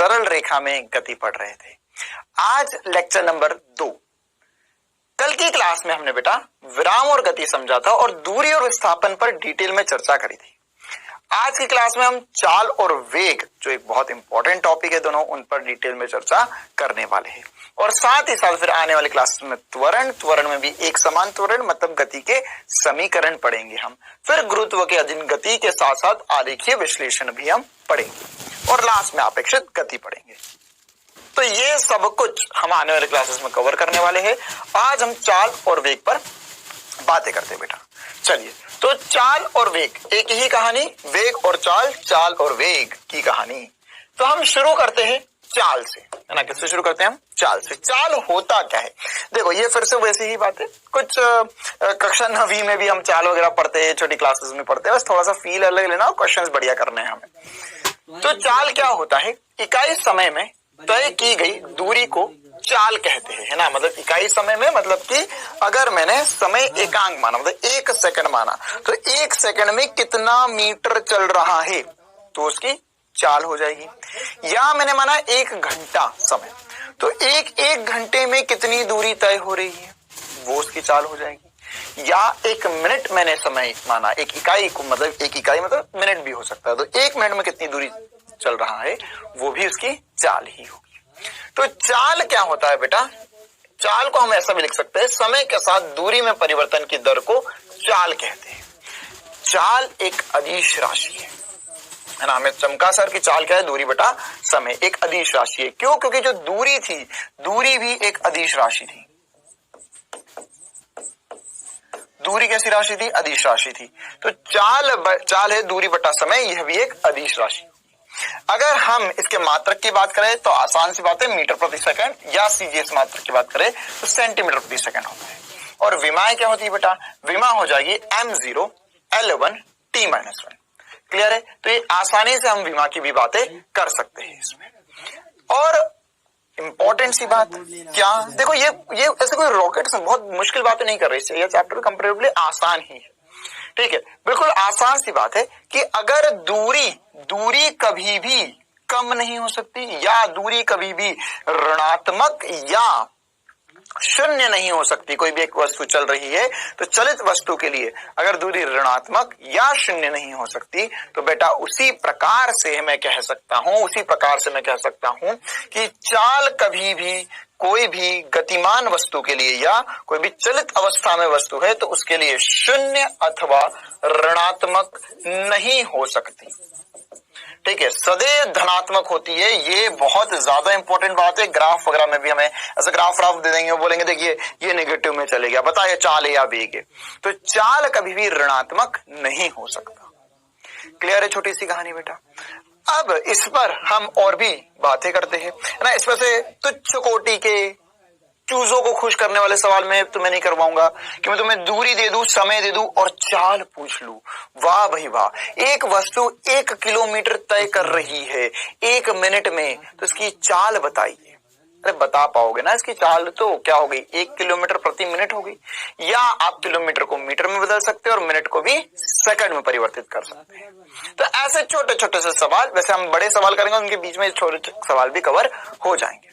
सरल रेखा में गति पढ़ रहे थे। आज लेक्चर नंबर 2। कल की क्लास में हमने बेटा विराम और गति समझा था और दूरी और विस्थापन पर डिटेल में चर्चा करी थी। आज की क्लास में हम चाल और वेग, जो एक बहुत इंपॉर्टेंट टॉपिक है दोनों, उन पर डिटेल में चर्चा करने वाले हैं। और साथ ही साथ फिर आने वाली क्लास में त्वरण में भी एक समान त्वरण मतलब गति के समीकरण पढ़ेंगे हम। फिर गुरुत्व के अधीन गति के साथ साथ आरेखीय विश्लेषण भी हम पढ़ेंगे और लास्ट में अपेक्षित गति पढ़ेंगे। तो ये सब कुछ हम आने वाले क्लासेस में कवर करने वाले हैं। आज हम चाल और वेग पर बातें करते हैं बेटा। चलिए, तो चाल और वेग एक ही कहानी, वेग और चाल, चाल और वेग की कहानी। तो हम शुरू करते हैं चाल से, है ना। किससे शुरू करते हैं हम? चाल से। चाल होता क्या है? देखो, ये फिर से वैसी ही बात है। कुछ कक्षा 9वीं में भी हम चाल वगैरह पढ़ते हैं, छोटी क्लासेस में पढ़ते हैं, बस थोड़ा सा फील अलग लेना और क्वेश्चंस बढ़िया करने हैं हमें। तो चाल क्या होता है? इकाई समय में तय की गई दूरी को चाल कहते हैं, है ना। मतलब इकाई समय में, मतलब कि अगर मैंने समय एकांक माना, मतलब 1 सेकंड माना, तो 1 सेकंड में कितना मीटर चल रहा है तो उसकी चाल हो जाएगी। या मैंने माना 1 घंटा समय, तो एक घंटे में कितनी दूरी तय हो रही है वो उसकी चाल हो जाएगी। या 1 मिनट मैंने समय माना, एक इकाई को, मतलब एक इकाई मतलब मिनट भी हो सकता है, तो 1 मिनट में कितनी दूरी चल रहा है वो भी उसकी चाल ही होगी। तो चाल क्या होता है बेटा? चाल को हम ऐसा भी लिख सकते हैं, समय के साथ दूरी में परिवर्तन की दर को चाल कहते हैं। चाल एक अदिश राशि है ना। हमें चमका सर की चाल क्या है? दूरी बटा समय, एक अदिश राशि है। क्यों? क्योंकि जो दूरी थी, दूरी भी एक अदिश राशि थी। दूरी कैसी राशि थी? अदिश राशि थी। तो चाल है दूरी बटा समय, यह भी एक अदिश राशि। अगर हम इसके मात्रक की बात करें तो आसान सी बात है, मीटर प्रति सेकंड, या सीजीएस मात्रक की बात करें तो सेंटीमीटर प्रति सेकंड होता है। और विमाएं क्या होती है बेटा? विमा हो जाएगी m0 L1 T-1। क्लियर है? तो ये आसानी से हम विमा की भी बातें कर सकते हैं इसमें। और इंपॉर्टेंट सी बात क्या, देखो ये ऐसे कोई रॉकेट से बहुत मुश्किल बातें नहीं कर रही, ये चैप्टर कंपैरेटिवली आसान ही है। ठीक है, बिल्कुल आसान सी बात है कि अगर दूरी कभी भी कम नहीं हो सकती, या दूरी कभी भी ऋणात्मक या शून्य नहीं हो सकती। कोई भी एक वस्तु चल रही है तो चलित वस्तु के लिए अगर दूरी ऋणात्मक या शून्य नहीं हो सकती तो बेटा उसी प्रकार से मैं कह सकता हूं कि चाल कभी भी कोई भी गतिमान वस्तु के लिए या कोई भी चलित अवस्था में वस्तु है तो उसके लिए शून्य अथवा ऋणात्मक नहीं हो सकती। ठीक है, सदैव धनात्मक होती है। ये बहुत ज्यादा इंपॉर्टेंट बात है। ग्राफ वगैरह में भी हमें ऐसे ग्राफ दे देंगे, बोलेंगे देखिए ये नेगेटिव में चले गया, बताइए चाल है या वेग है। तो चाल कभी भी ऋणात्मक नहीं हो सकता। क्लियर है छोटी सी कहानी बेटा। अब इस पर हम और भी बातें करते हैं ना। इसमें से तुच्छ कोटि के चूजों को खुश करने वाले सवाल में तुम्हें नहीं करवाऊंगा कि मैं तुम्हें दूरी दे दूं, समय दे दूं और चाल पूछ लूं। वाह भाई वाह, एक वस्तु 1 किलोमीटर तय कर रही है 1 मिनट में, तो इसकी चाल बताइए। अरे बता पाओगे ना इसकी चाल? तो क्या हो गई? 1 किलोमीटर प्रति मिनट हो गई। या आप किलोमीटर को मीटर में बदल सकते हैं और मिनट को भी सेकंड में परिवर्तित कर सकते हैं। तो ऐसे छोटे छोटे से सवाल, वैसे हम बड़े सवाल करेंगे, उनके बीच में छोटे सवाल भी कवर हो जाएंगे।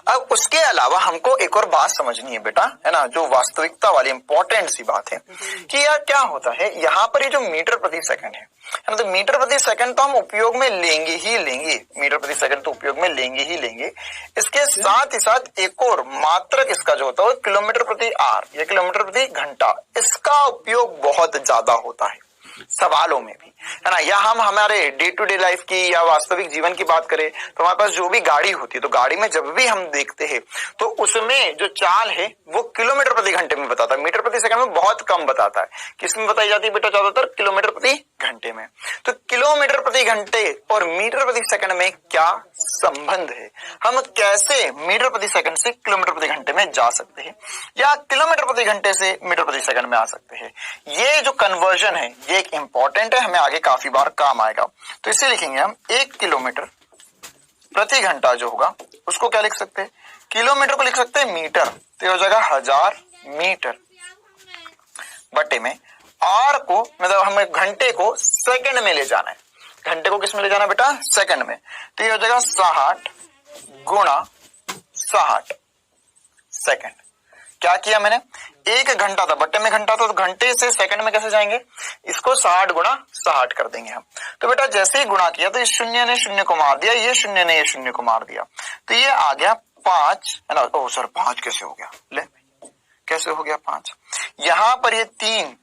अब उसके अलावा हमको एक और बात समझनी है बेटा, है ना, जो वास्तविकता वाली इंपॉर्टेंट सी बात है कि यार क्या होता है यहाँ पर, ये जो मीटर प्रति सेकंड है ना, तो मीटर प्रति सेकंड तो हम उपयोग में लेंगे ही लेंगे, मीटर प्रति सेकंड तो उपयोग में लेंगे ही लेंगे। इसके साथ ही साथ एक और मात्रक इसका जो होता है किलोमीटर प्रति आर या किलोमीटर प्रति घंटा, इसका उपयोग बहुत ज्यादा होता है सवालों में भी, है ना। या हम हमारे डे टू डे लाइफ की या वास्तविक जीवन की बात करें तो हमारे पास जो भी गाड़ी होती है, तो गाड़ी में जब भी हम देखते हैं तो उसमें जो चाल है वो किलोमीटर प्रति घंटे में बताता है, मीटर प्रति सेकंड में बहुत कम बताता है। किसमें बताई जाती है बेटा? ज्यादातर किलोमीटर प्रति घंटे में। तो किलोमीटर प्रति घंटे और मीटर प्रति सेकंड में क्या संबंध है? हम कैसे मीटर प्रति सेकंड से किलोमीटर प्रति घंटे में जा सकते हैं या किलोमीटर प्रति घंटे से मीटर प्रति सेकंड में आ सकते हैं? ये जो कन्वर्जन है ये एक इंपॉर्टेंट है, हमें आगे काफी बार काम आएगा। तो इसे लिखेंगे हम 1 किलोमीटर प्रति घंटा जो होगा उसको क्या लिख सकते हैं? किलोमीटर को लिख सकते हैं मीटर, तो हो जाएगा 1000 मीटर बटे में आर को, मतलब हमें घंटे को सेकंड में ले जाना है। घंटे को किस में ले जाना बेटा, सेकंड में। तो ये हो जाएगा 60 गुणा 60 सेकंड। क्या किया मैंने, 1 घंटा था, बट्टे में घंटा था, तो घंटे से सेकंड में कैसे जाएंगे, इसको 60 गुणा 60 कर देंगे हम। तो बेटा जैसे ही गुणा किया तो इस शून्य ने शून्य को मार दिया, ये शून्य ने ये शून्य को मार दिया, तो ये आ गया 5 है ना। ओ सर 5 कैसे हो गया, ले कैसे हो गया 5, यहां पर ये 3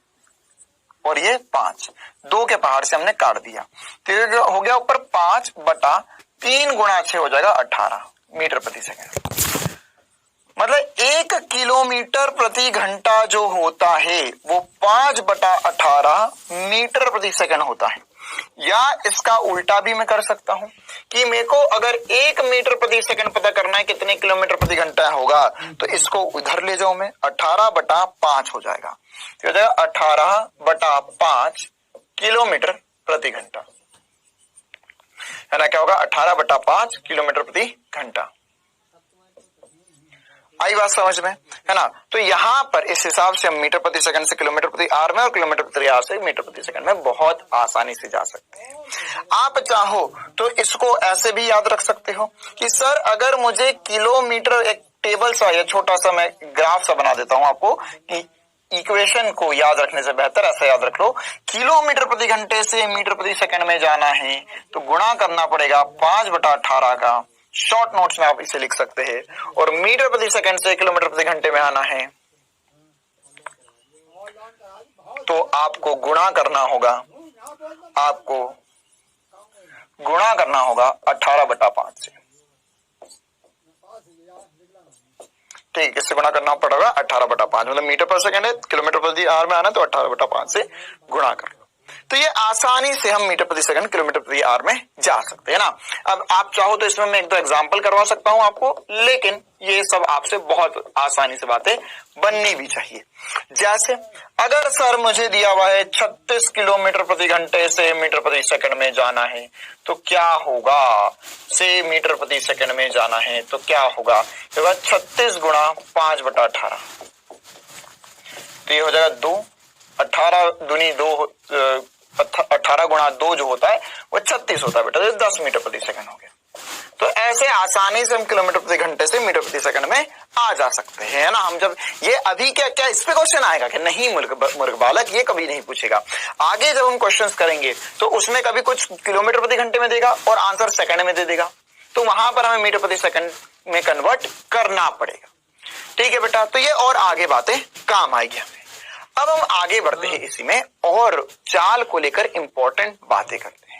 और ये 5, 2 के पहाड़ से हमने काट दिया, तो ये हो गया ऊपर 5/3 गुणा 6 हो जाएगा 18 मीटर प्रति सेकंड। मतलब 1 किलोमीटर प्रति घंटा जो होता है वो 5/18 मीटर प्रति सेकंड होता है। या इसका उल्टा भी मैं कर सकता हूं कि मेरे को अगर 1 मीटर प्रति सेकंड पता करना है कितने किलोमीटर प्रति घंटा होगा, तो इसको उधर ले जाऊं मैं, 18/5 हो जाएगा, तो हो जाएगा 18/5 किलोमीटर प्रति घंटा, है ना। क्या होगा, 18/5 किलोमीटर प्रति घंटा। आई बात समझ में, है ना। तो यहां पर इस हिसाब से हम मीटर प्रति सेकंड से किलोमीटर प्रति आवर में और किलोमीटर प्रति आवर से मीटर प्रति सेकंड में बहुत आसानी से जा सकते हैं। आप चाहो तो इसको ऐसे भी याद रख सकते हो कि सर अगर मुझे किलोमीटर, एक टेबल सा या छोटा सा मैं ग्राफ सा बना देता हूं आपको कि इक्वेशन को याद रखने से बेहतर ऐसा याद रख लो, किलोमीटर प्रति घंटे से मीटर प्रति सेकंड में जाना है तो गुणा करना पड़ेगा 5/18 का, शॉर्ट नोट्स में आप इसे लिख सकते हैं, और मीटर प्रति सेकंड से किलोमीटर प्रति घंटे में आना है तो आपको गुणा करना होगा, आपको गुणा करना होगा 18/5 से। ठीक, इससे गुणा करना पड़ेगा 18/5, मतलब मीटर पर सेकंड है, किलोमीटर प्रति आवर में आना तो 18/5 से गुणा कर लो। तो ये आसानी से हम मीटर प्रति सेकंड किलोमीटर प्रति आवर में जा सकते हैं ना। अब आप चाहो तो इसमें मैं 1-2 एग्जांपल करवा सकता हूं आपको, लेकिन ये सब आपसे बहुत आसानी से बातें बननी भी चाहिए। जैसे अगर सर मुझे दिया हुआ है 36 किलोमीटर प्रति घंटे से मीटर प्रति सेकंड में जाना है तो क्या होगा, से मीटर प्रति सेकंड में जाना है तो क्या होगा, 36 गुणा 5/18, तो ये हो जाएगा 2, 18 दूनी 2, 18 गुणा 2 जो होता है वो 36 होता है बेटा, तो 10 मीटर प्रति सेकंड हो गया। तो ऐसे आसानी से हम किलोमीटर प्रति घंटे से मीटर प्रति सेकंड में आ जा सकते हैं, है ना। हम जब ये अभी क्या इस पे क्वेश्चन आएगा कि नहीं मूर्ख बालक, ये कभी नहीं पूछेगा। आगे जब हम क्वेश्चंस करेंगे तो उसमें कभी कुछ किलोमीटर प्रति घंटे में देगा और आंसर सेकंड में दे देगा, तो वहां पर हमें मीटर प्रति सेकंड में कन्वर्ट करना पड़ेगा। ठीक है बेटा, तो ये और आगे बातें काम आएगी हमें। अब हम आगे बढ़ते हैं इसी में और चाल को लेकर इंपॉर्टेंट बातें करते हैं।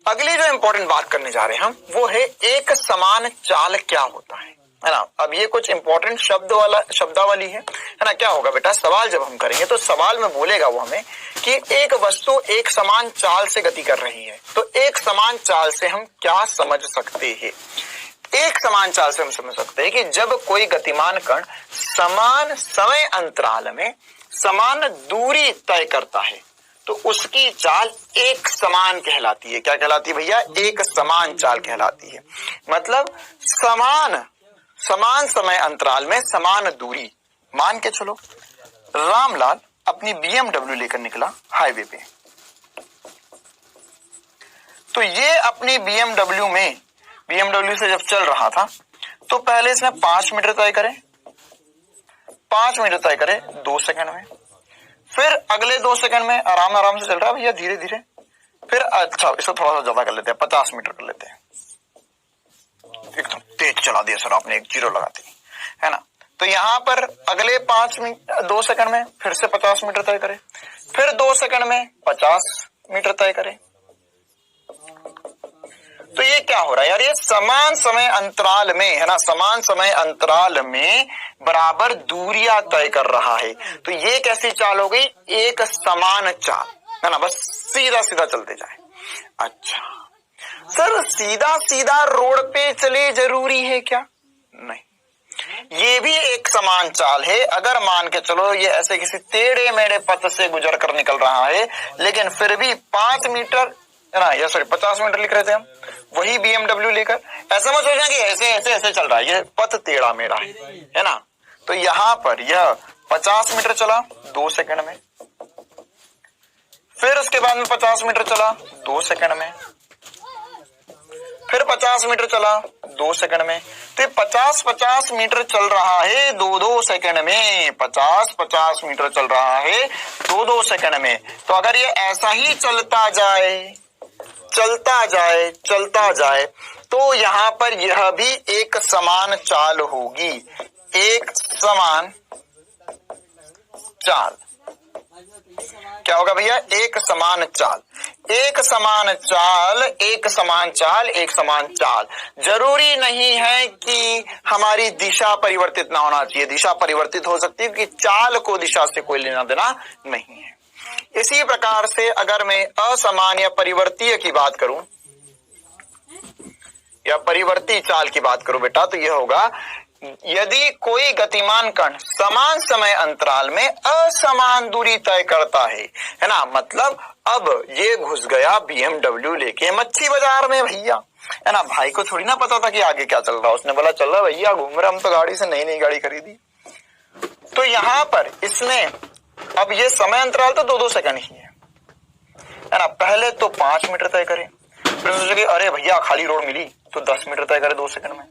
अगली जो इंपॉर्टेंट बात करने जा रहे हैं हम वो है एक समान चाल क्या होता है ना। अब ये कुछ इंपॉर्टेंट शब्दावली है ना। क्या होगा बेटा, सवाल जब हम करेंगे तो सवाल में बोलेगा वो हमें कि एक वस्तु एक समान चाल से गति कर रही है, तो एक समान चाल से हम क्या समझ सकते हैं। एक समान चाल से हम समझ सकते हैं कि जब कोई गतिमान कण समान समय अंतराल में समान दूरी तय करता है तो उसकी चाल एक समान कहलाती है। क्या कहलाती है भैया, एक समान चाल कहलाती है। मतलब समान समय अंतराल में समान दूरी। मान के चलो रामलाल अपनी BMW लेकर निकला हाईवे पे, तो ये अपनी BMW से जब चल रहा था तो पहले इसने 5 मीटर तय करे, 5 मीटर तय करे 2 सेकंड में, फिर अगले 2 सेकंड में आराम से चल रहा है भैया धीरे धीरे, फिर अच्छा इसको थोड़ा सा ज्यादा कर लेते हैं, 50 मीटर कर लेते हैं। एकदम तेज चला दिया सर आपने, एक 0 लगा दी, है ना। तो यहाँ पर अगले 2 सेकंड में फिर से 50 मीटर तय करे, फिर 2 सेकंड में 50 मीटर तय करे। तो ये क्या हो रहा है यार, ये समान समय अंतराल में, है ना, समान समय अंतराल में बराबर दूरियां तय कर रहा है। तो ये कैसी चाल हो गई, एक समान चाल, है ना, बस सीधा सीधा चलते जाए। अच्छा सर सीधा सीधा रोड पे चले जरूरी है क्या, नहीं, ये भी एक समान चाल है। अगर मान के चलो ये ऐसे किसी टेढ़े मेढ़े पथ से गुजर कर निकल रहा है, लेकिन फिर भी 5 मीटर, है ना, या सॉरी 50 मीटर लिख रहे थे हम, वही BMW लेकर, ऐसा मत सोचना कि ऐसे चल रहा है, ये पथ टेढ़ा मेढ़ा है ना। तो यहाँ पर यह 50 मीटर चला 2 सेकंड में, फिर उसके बाद में 50 मीटर चला 2 सेकंड में, फिर 50 मीटर चला 2 सेकंड में। तो 50 मीटर चल रहा है 2 सेकंड में, 50 मीटर चल रहा है 2 सेकंड में। तो अगर ये ऐसा ही चलता जाए तो यहाँ पर यह भी एक समान चाल होगी, एक समान चाल। क्या होगा भैया? एक समान चाल, एक समान चाल, एक समान चाल, एक समान चाल। जरूरी नहीं है कि हमारी दिशा परिवर्तित ना होना चाहिए, दिशा परिवर्तित हो सकती है कि चाल को दिशा से कोई लेना देना नहीं है। इसी प्रकार से अगर मैं असमान या परिवर्तीय की बात करूं या परिवर्ती चाल की बात करूं बेटा, तो यह होगा यदि कोई गतिमान कण समान समय अंतराल में असमान दूरी तय करता है ना। मतलब अब ये घुस गया BMW लेके मच्छी बाजार में भैया, है ना। भाई को थोड़ी ना पता था कि आगे क्या चल रहा है, उसने बोला चल रहा भैया घूम रहा, हम तो गाड़ी से नई गाड़ी खरीदी। तो यहाँ पर इसने अब ये समय अंतराल तो 2 सेकंड ही है ना। पहले तो 5 मीटर तय करे, फिर सोचे कि अरे भैया खाली रोड मिली तो 10 मीटर तय करे 2 सेकंड में।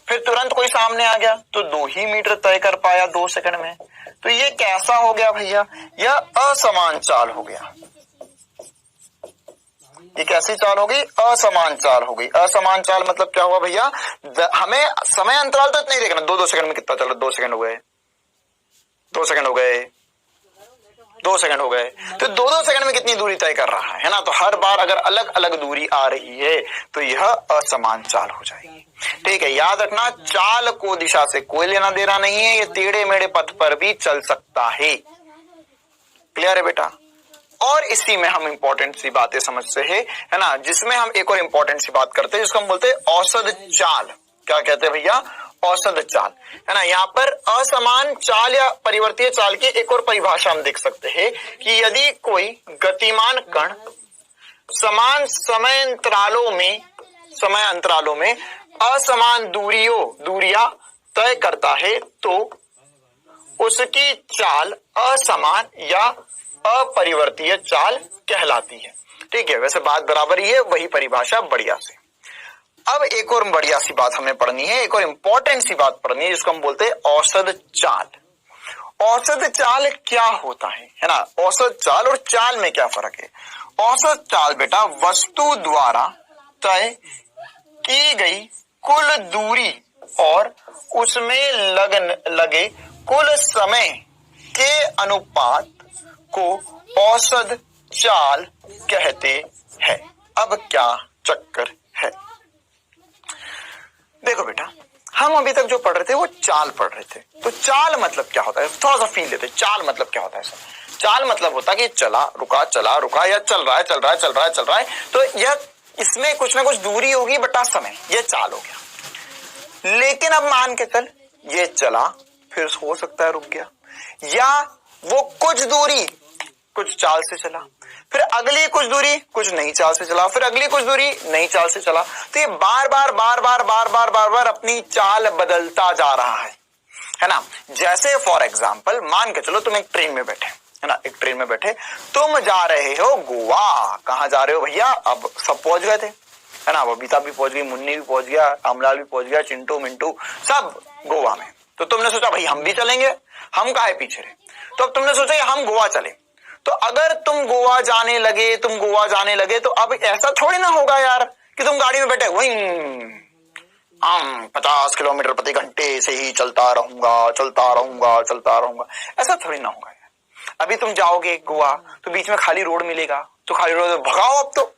फिर तुरंत कोई सामने आ गया तो 2 ही मीटर तय कर पाया 2 सेकंड में। तो ये कैसा हो गया भैया? यह असमान चाल हो गया। ये कैसी चाल हो गई? असमान चाल हो गई। असमान चाल मतलब क्या हुआ भैया? हमें समय अंतराल तो इतना ही देखना, 2 सेकंड में कितना चल रहा, 2 सेकंड हो गए, 2 सेकंड हो गए, 2 सेकंड हो गए। तो 2 सेकंड में कितनी दूरी तय कर रहा है ना। तो हर बार अगर अलग अलग दूरी आ रही है तो यह असमान चाल हो जाएगी। ठीक है, याद रखना चाल को दिशा से कोई लेना देना नहीं है, ये टेढ़े मेढ़े पथ पर भी चल सकता है। क्लियर है बेटा? और इसी में हम इंपॉर्टेंट सी बातें समझते हैं, है ना, जिसमें हम एक और इंपॉर्टेंट सी बात करते हैं जिसको हम बोलते हैं औसत चाल। क्या कहते हैं भैया? औसत चाल, है ना। यहाँ पर असमान चाल या परिवर्तीय चाल की एक और परिभाषा हम देख सकते हैं कि यदि कोई गतिमान कण समान समय अंतरालों में असमान दूरियां तय करता है तो उसकी चाल असमान या अपरिवर्तीय चाल कहलाती है। ठीक है, वैसे बात बराबर ही है, वही परिभाषा बढ़िया से। अब एक और बढ़िया सी बात हमें पढ़नी है, एक और इंपॉर्टेंट सी बात पढ़नी है जिसको हम बोलते हैं औसत चाल। औसत चाल क्या होता है ना। औसत चाल और चाल में क्या फर्क है? औसत चाल बेटा वस्तु द्वारा तय की गई कुल दूरी और उसमें लगे कुल समय के अनुपात को औसत चाल कहते हैं। अब क्या चक्कर है? देखो बेटा, हम अभी तक जो पढ़ रहे थे वो चाल पढ़ रहे थे। तो चाल मतलब क्या होता है, थोड़ा सा फील लेते हैं। चाल मतलब क्या होता है? चाल मतलब होता है कि चला रुका या चल रहा है। तो यह इसमें कुछ ना कुछ दूरी होगी बटा समय, ये चाल हो गया। लेकिन अब मान के चल ये चला, फिर हो सकता है रुक गया, या वो कुछ दूरी कुछ चाल से चला, फिर अगली कुछ दूरी कुछ नई चाल से चला, फिर अगली कुछ दूरी नई चाल से चला। तो ये बार बार अपनी चाल बदलता जा रहा है ना। जैसे फॉर एग्जांपल मान के चलो तुम एक ट्रेन में बैठे, है ना, एक ट्रेन में बैठे, तुम जा रहे हो गोवा। कहाँ जा रहे हो भैया? अब सब पहुंच गए थे, है ना, बबीता भी पहुंच गई, मुन्नी भी पहुंच गया, अमलाल भी पहुंच गया, चिंटू मिंटू सब गोवा में। तो तुमने सोचा भाई हम भी चलेंगे, हम काहे पीछे रहे। तो अब तुमने सोचा हम गोवा चले। तो अगर तुम गोवा जाने लगे तो अब ऐसा थोड़ी ना होगा यार कि तुम गाड़ी में बैठे वही 50 किलोमीटर प्रति घंटे से ही चलता रहूंगा। ऐसा थोड़ी ना होगा यार। अभी तुम जाओगे गोवा तो बीच में खाली रोड मिलेगा, तो खाली रोड भगाओ अब तो।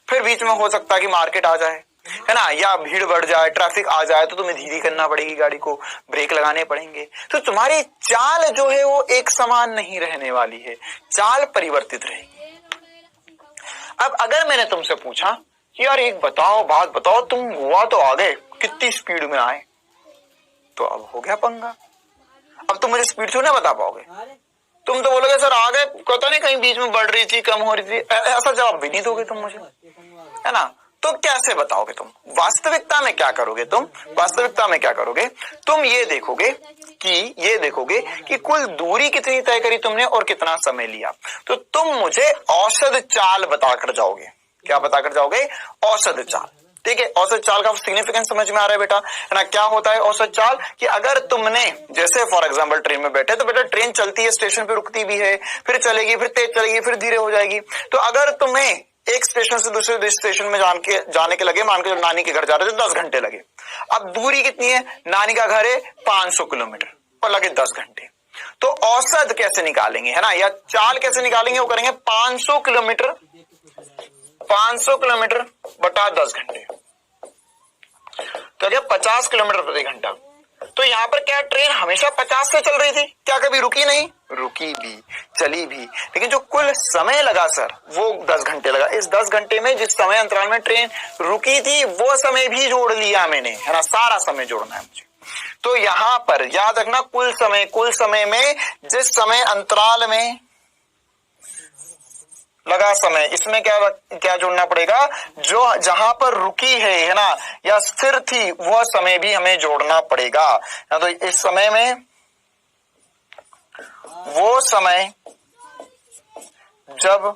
फिर बीच में हो सकता है कि मार्केट आ जाए, है ना, या भीड़ बढ़ जाए, ट्रैफिक आ जाए, तो तुम्हें धीरे करना पड़ेगी, गाड़ी को ब्रेक लगाने पड़ेंगे। तो तुम्हारी चाल जो है वो एक समान नहीं रहने वाली है, चाल परिवर्तित रहेगी। अब अगर मैंने तुमसे पूछा कि यार एक बात बताओ, तुम गोवा तो आ गए, कितनी स्पीड में आए, तो अब हो गया पंगा। अब तुम मुझे स्पीड थोड़ी ना बता पाओगे, तुम तो बोलोगे सर आ गए, पता नहीं कहीं बीच में बढ़ रही थी, कम हो रही थी, ऐसा जवाब भी नहीं दोगे तुम मुझे, है ना। तो कैसे बताओगे तुम? वास्तविकता में क्या करोगे तुम? वास्तविकता में क्या करोगे तुम? ये देखोगे कि कुल दूरी कितनी तय करी तुमने और कितना समय लिया। तो तुम मुझे औसत चाल बताकर जाओगे। क्या बताकर जाओगे? औसत चाल। ठीक है, औसत चाल का सिग्निफिकेंस समझ में आ रहा है बेटा, है ना? क्या होता है औसत चाल? कि अगर तुमने जैसे फॉर एग्जांपल ट्रेन में बैठे, तो बेटा ट्रेन चलती है, स्टेशन पे रुकती भी है, फिर चलेगी, फिर तेज चलेगी, फिर धीरे हो जाएगी। तो अगर तुम्हें एक स्टेशन से दूसरे स्टेशन में जाने के लगे, मान के जब नानी के घर जा रहे थे 10 घंटे लगे। अब दूरी कितनी है? नानी का घर है 500 किलोमीटर और लगे 10 घंटे। तो औसत कैसे निकालेंगे, है ना, या चाल कैसे निकालेंगे? वो करेंगे 500 किलोमीटर बटा 10 घंटे, तो क्या 50 किलोमीटर प्रति घंटा। तो यहां पर क्या ट्रेन हमेशा 50 से चल रही थी? क्या कभी रुकी नहीं? रुकी भी, चली भी, लेकिन जो कुल समय लगा सर वो 10 घंटे लगा। इस 10 घंटे में जिस समय अंतराल में ट्रेन रुकी थी वो समय भी जोड़ लिया मैंने, है ना, सारा समय जोड़ना है मुझे। तो यहां पर याद रखना कुल समय में जिस समय अंतराल में लगा समय, इसमें क्या जोड़ना पड़ेगा? जो जहां पर रुकी है ना, या स्थिर थी, वह समय भी हमें जोड़ना पड़ेगा। तो इस समय में वो समय जब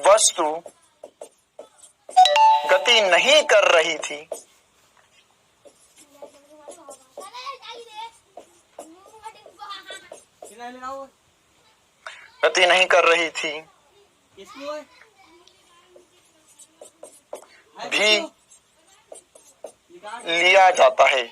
वस्तु गति नहीं कर रही थी, भी लिया जाता है।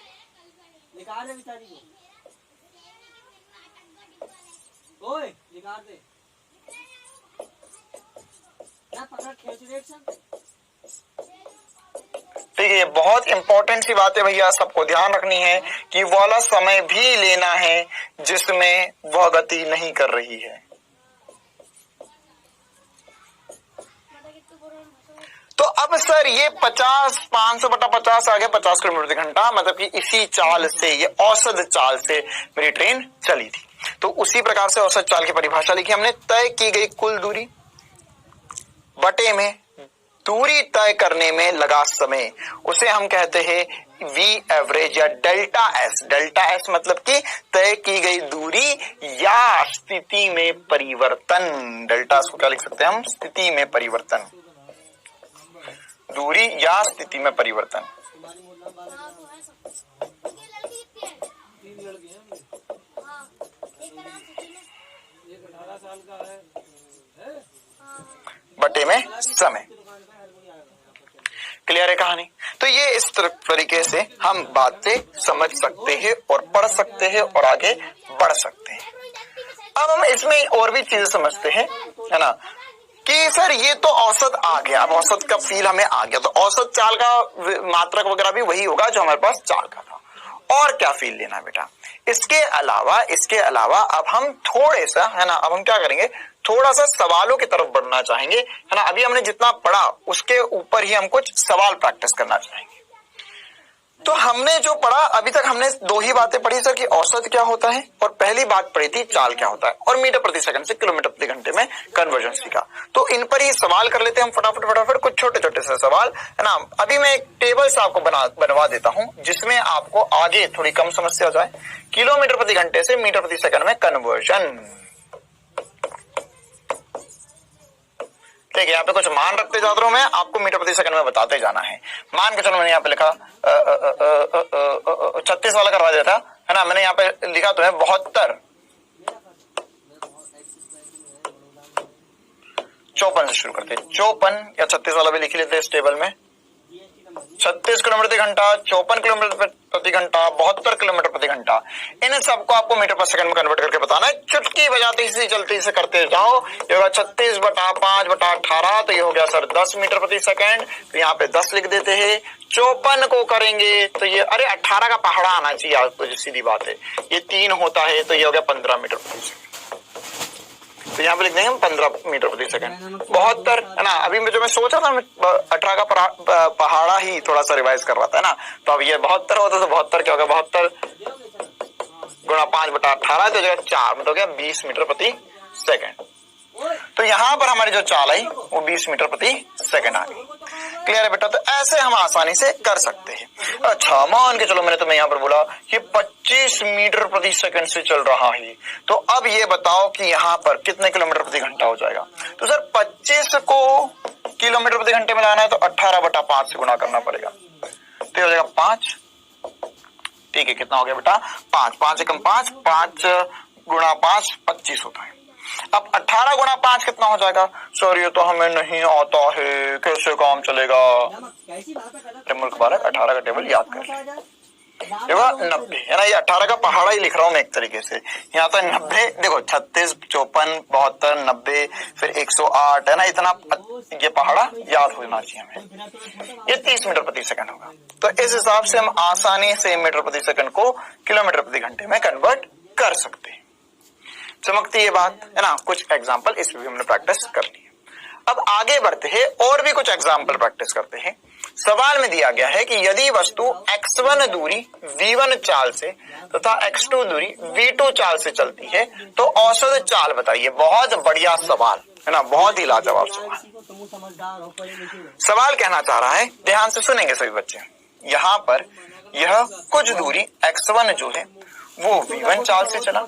ठीक है, ये बहुत इंपॉर्टेंट सी बात है भैया, सबको ध्यान रखनी है कि वाला समय भी लेना है जिसमें वह गति नहीं कर रही है। तो अब सर ये 500 बटा 50 आ गया 50 किलोमीटर प्रति घंटा, मतलब कि इसी चाल से, ये औसत चाल से मेरी ट्रेन चली थी। तो उसी प्रकार से औसत चाल की परिभाषा लिखी हमने। तय की गई कुल दूरी बटे में दूरी तय करने में लगा समय, उसे हम कहते हैं वी एवरेज या डेल्टा एस। डेल्टा एस मतलब कि तय की गई दूरी या स्थिति में परिवर्तन। डेल्टा एस को क्या लिख सकते हैं हम? स्थिति में परिवर्तन, दूरी या स्थिति में परिवर्तन। बटे में समय। क्लियर है कहानी? तो ये इस तरीके से हम बातें समझ सकते हैं और पढ़ सकते हैं और आगे बढ़ सकते हैं। अब हम इसमें और भी चीजें समझते हैं, है ना, कि सर ये तो औसत आ गया, अब औसत का फील हमें आ गया, तो औसत चाल का मात्रक वगैरह भी वही होगा जो हमारे पास चाल का था। और क्या फील लेना बेटा? इसके अलावा अब हम थोड़े सा, है ना, अब हम क्या करेंगे, थोड़ा सा सवालों की तरफ बढ़ना चाहेंगे, है ना। अभी हमने जितना पढ़ा उसके ऊपर ही हम कुछ सवाल प्रैक्टिस करना चाहेंगे। तो हमने जो पढ़ा अभी तक, हमने 2 ही बातें पढ़ी सर, कि औसत क्या होता है और पहली बात पढ़ी थी चाल क्या होता है, और मीटर प्रति सेकंड से किलोमीटर प्रति घंटे में कन्वर्जन सीखा। तो इन पर ही सवाल कर लेते हैं हम फटाफट कुछ छोटे छोटे से सवाल, है ना। अभी मैं एक टेबल्स आपको बनवा देता हूं जिसमें आपको आगे थोड़ी कम समस्या हो जाए। किलोमीटर प्रति घंटे से मीटर प्रति सेकंड में कन्वर्जन। ठीक है, यहाँ पे कुछ मान रखते जा रहा हूं मैं, आपको मीटर प्रति सेकंड में बताते जाना है। मान के चलो मैंने यहाँ पे लिखा 36 वाला करवा दिया था, है ना। मैंने यहाँ पे लिखा तो है 72, 54 से शुरू करते, 54 या 36 वाला भी लिख लेते इस टेबल में। 36 किलोमीटर प्रति घंटा, 54 किलोमीटर प्रति घंटा, 72 किलोमीटर प्रति घंटा, इन सबको आपको मीटर पर सेकंड में कन्वर्ट करके बताना है। चुटकी बजाते ही चलते से करते जाओ। ये होगा 36 बटा 5 बटा 18, तो ये हो गया सर 10 मीटर प्रति सेकंड। तो यहाँ पे 10 लिख देते हैं। 54 को करेंगे तो ये, अरे 18 का पहाड़ा आना चाहिए आपको, सीधी बात है। ये 3 होता है तो ये हो गया 15 मीटर प्रति सेकंड। तो यहाँ पे लिख देंगे हम 15 मीटर प्रति सेकंड। 72, है ना। अभी मैं सोच रहा था 18 का पहाड़ा ही थोड़ा सा रिवाइज कर रहा था, ना। तो अब ये 72 होता तो 72 क्या होगा, 72 गुणा 5 बटा 18 तो 4, मतलब हो गया 20 मीटर प्रति सेकंड। तो यहाँ पर हमारी जो चाल आई वो 20 मीटर प्रति सेकंड आ गई। क्लियर है बेटा? तो ऐसे हम आसानी से कर सकते हैं। अच्छा, मान के चलो मैंने तुम्हें यहाँ पर बोला कि 25 मीटर प्रति सेकंड से चल रहा है, तो अब ये बताओ कि यहाँ पर कितने किलोमीटर प्रति घंटा हो जाएगा। तो सर 25 को किलोमीटर प्रति घंटे में लाना है तो 18/5 से गुणा करना पड़ेगा, तो हो जाएगा 5। ठीक है, कितना हो गया बेटा? 5, 5 एकम 5, 5 गुणा 5 25 होता है। अब 18 गुणा 5 कितना हो जाएगा? सर ये तो हमें नहीं आता है, कैसे काम चलेगा? मूर्ख बालक, 18 का टेबल याद कर ले। देखो 90 है ना, ये 18 का पहाड़ा ही लिख रहा हूं मैं एक तरीके से। यहाँ तो 90, देखो 36, 54, 72, 90, फिर 108 है ना, इतना ये पहाड़ा याद होना चाहिए हमें। ये 30 मीटर प्रति सेकंड होगा। तो इस हिसाब से हम आसानी से मीटर प्रति सेकंड को किलोमीटर प्रति घंटे में कन्वर्ट कर सकते हैं। चमकती है बात है ना। कुछ एग्जाम्पल इसमें भी हमने प्रैक्टिस कर ली है। अब आगे बढ़ते हैं और भी कुछ एग्जाम्पल प्रैक्टिस करते हैं। सवाल में दिया गया है कि यदि वस्तु x1 दूरी v1 चाल से तथा x2 दूरी v2 चाल से चलती है तो औसत चाल बताइए। बहुत बढ़िया सवाल है ना, बहुत ही लाजवाब सवाल। सवाल कहना चाह रहा है, ध्यान से सुनेंगे सभी बच्चे। यहाँ पर यह कुछ दूरी x1 जो है वो v1 चाल से चला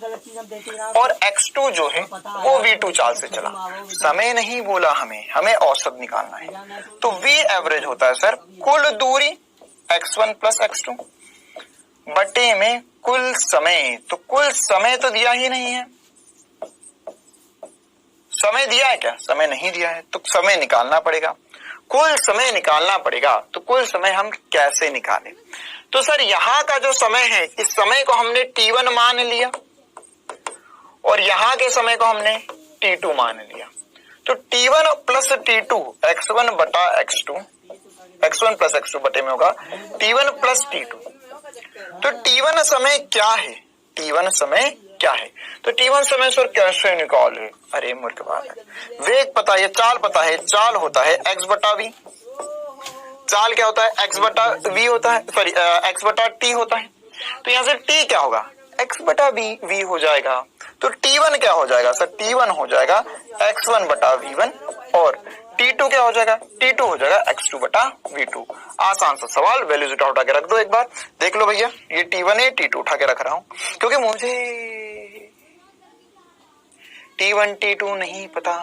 और x2 जो है वो v2 चाल से चला। समय नहीं बोला हमें औसत निकालना है। तो v एवरेज होता है सर कुल दूरी x1 प्लस x2 बटे में कुल समय। तो कुल समय तो दिया ही नहीं है। समय दिया है क्या? समय नहीं दिया है, तो समय निकालना पड़ेगा। कुल समय निकालना पड़ेगा, तो कुल समय हम कैसे निकालें? तो सर यहाँ का जो समय है, इस समय को हमने t1 मान लिया और यहाँ के समय को हमने t2 मान लिया। तो t1 प्लस t2 x1 बटा x2, x1 प्लस x2 बटे में होगा t1 प्लस t2। तो t1 समय क्या है? t1 समय क्या है? तो t1 समय सर कैसे निकाले? अरे मूर्ख बालक, वेग पता है, चाल पता है। चाल होता है x बटा v। चाल क्या होता है? x बटा v होता है, सॉरी x बटा t होता है। तो यहाँ से t क्या होगा? x बटा v हो जाएगा। तो t1 क्या हो जाएगा सर? t1 हो जाएगा x1 बटा v1 और t2 क्या हो जाएगा? t2 हो जाएगा x2 बटा v2। आसान सा सवाल, वैल्यूज उठा के रख दो। एक बार देख लो भैया, ये t1 है, t2 उठा के रख रहा हूं क्योंकि मुझे t1 t2 नहीं पता।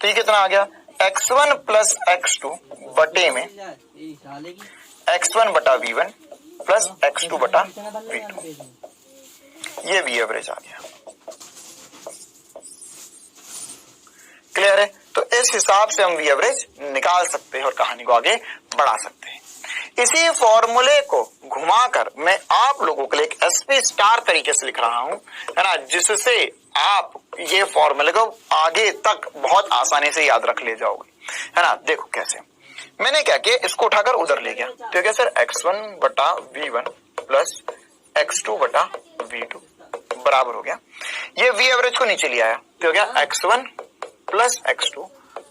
तो ये कितना आ गया? x1 प्लस x2 बटे में x1 बटा v1 प्लस x2 बटा v2। ये v एवरेज आ गया। क्लियर है? तो इस हिसाब से हम v एवरेज निकाल सकते हैं और कहानी को आगे बढ़ा सकते हैं। इसी फॉर्मूले को घुमाकर मैं आप लोगों के लिए एक SP स्टार तरीके से लिख रहा हूं, है ना, जिससे आप ये फॉर्मूले को आगे तक बहुत आसानी से याद रख ले जाओगे, है ना। देखो कैसे, मैंने क्या किया, इसको उठाकर उधर ले गया। तो क्या सर x1 बटा v1 प्लस x2 बटा v2 बराबर हो गया। ये v एवरेज को नीचे ले आया तो हो गया x1 प्लस x2